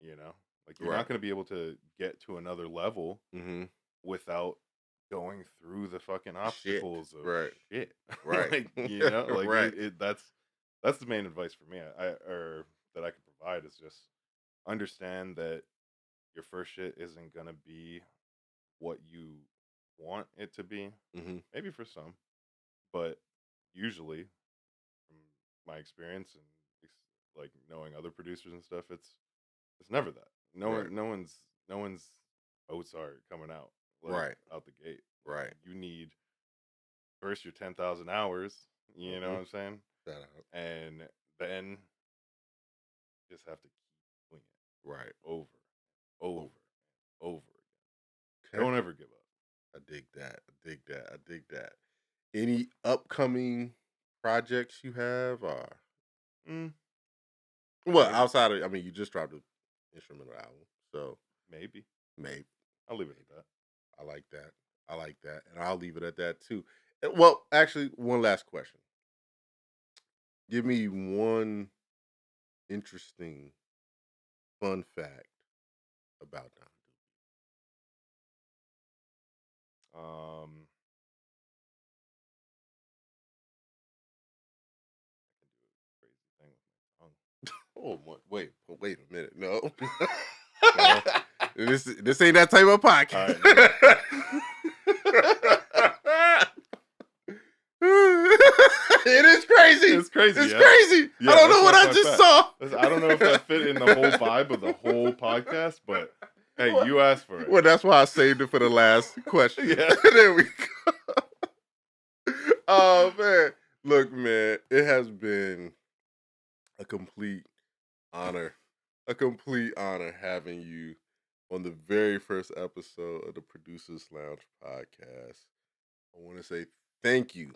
You know, like, you're not gonna be able to get to another level Mm-hmm. without going through the fucking Shit. obstacles of Right. shit. Right. Like, you know, like, Right. that's the main advice for me. Or that I can provide is just understand that your first shit isn't gonna be what you want it to be. Mm-hmm. Maybe for some, but usually, from my experience and like knowing other producers and stuff, it's never that. Right. No one's Mozart coming out, like, Right. out the gate. Right. You need first your 10,000 hours. You know Mm-hmm. what I'm saying? Shout out. And then just have to keep doing it Right. over, over, over again. Okay. Don't ever give up. I dig that. I dig that. I dig that. Any upcoming projects you have, or Mm, well, maybe, outside of, I mean, you just dropped an instrumental album, so maybe. maybe. I'll leave it at that. I like that. I like that, and I'll leave it at that too. Well, actually, one last question. Give me one interesting fun fact about Don Um, I can do a crazy thing with my tongue. Dubious. Wait a minute. No. Well, this ain't that type of podcast. It is crazy. It's crazy. It's Yeah? crazy. Yeah, I don't know that's what my I fun just fact. saw. I don't know if that fit in the whole vibe of the whole podcast, but hey, you asked for it. Well, that's why I saved it for the last question. Yeah. There we go. Oh man. Look, man, it has been a complete honor. A complete honor having you on the very first episode of the Producers Lounge podcast. I want to say thank you.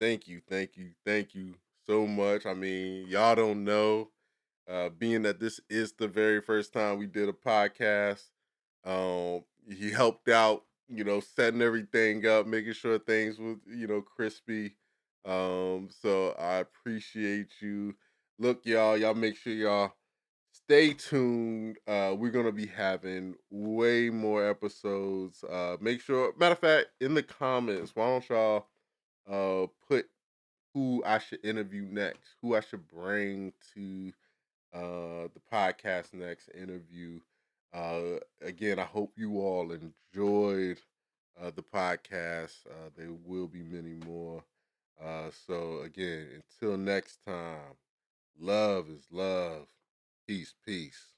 Thank you, thank you, thank you so much. I mean, y'all don't know, being that this is the very first time we did a podcast, he helped out, setting everything up, making sure things was, crispy. So I appreciate you. Look, y'all make sure y'all stay tuned. We're gonna be having way more episodes. Make sure, matter of fact, in the comments, why don't y'all put who I should interview next, who I should bring to the podcast next interview. Again, I hope you all enjoyed the podcast. There will be many more. So again, until next time, love is love. Peace, peace.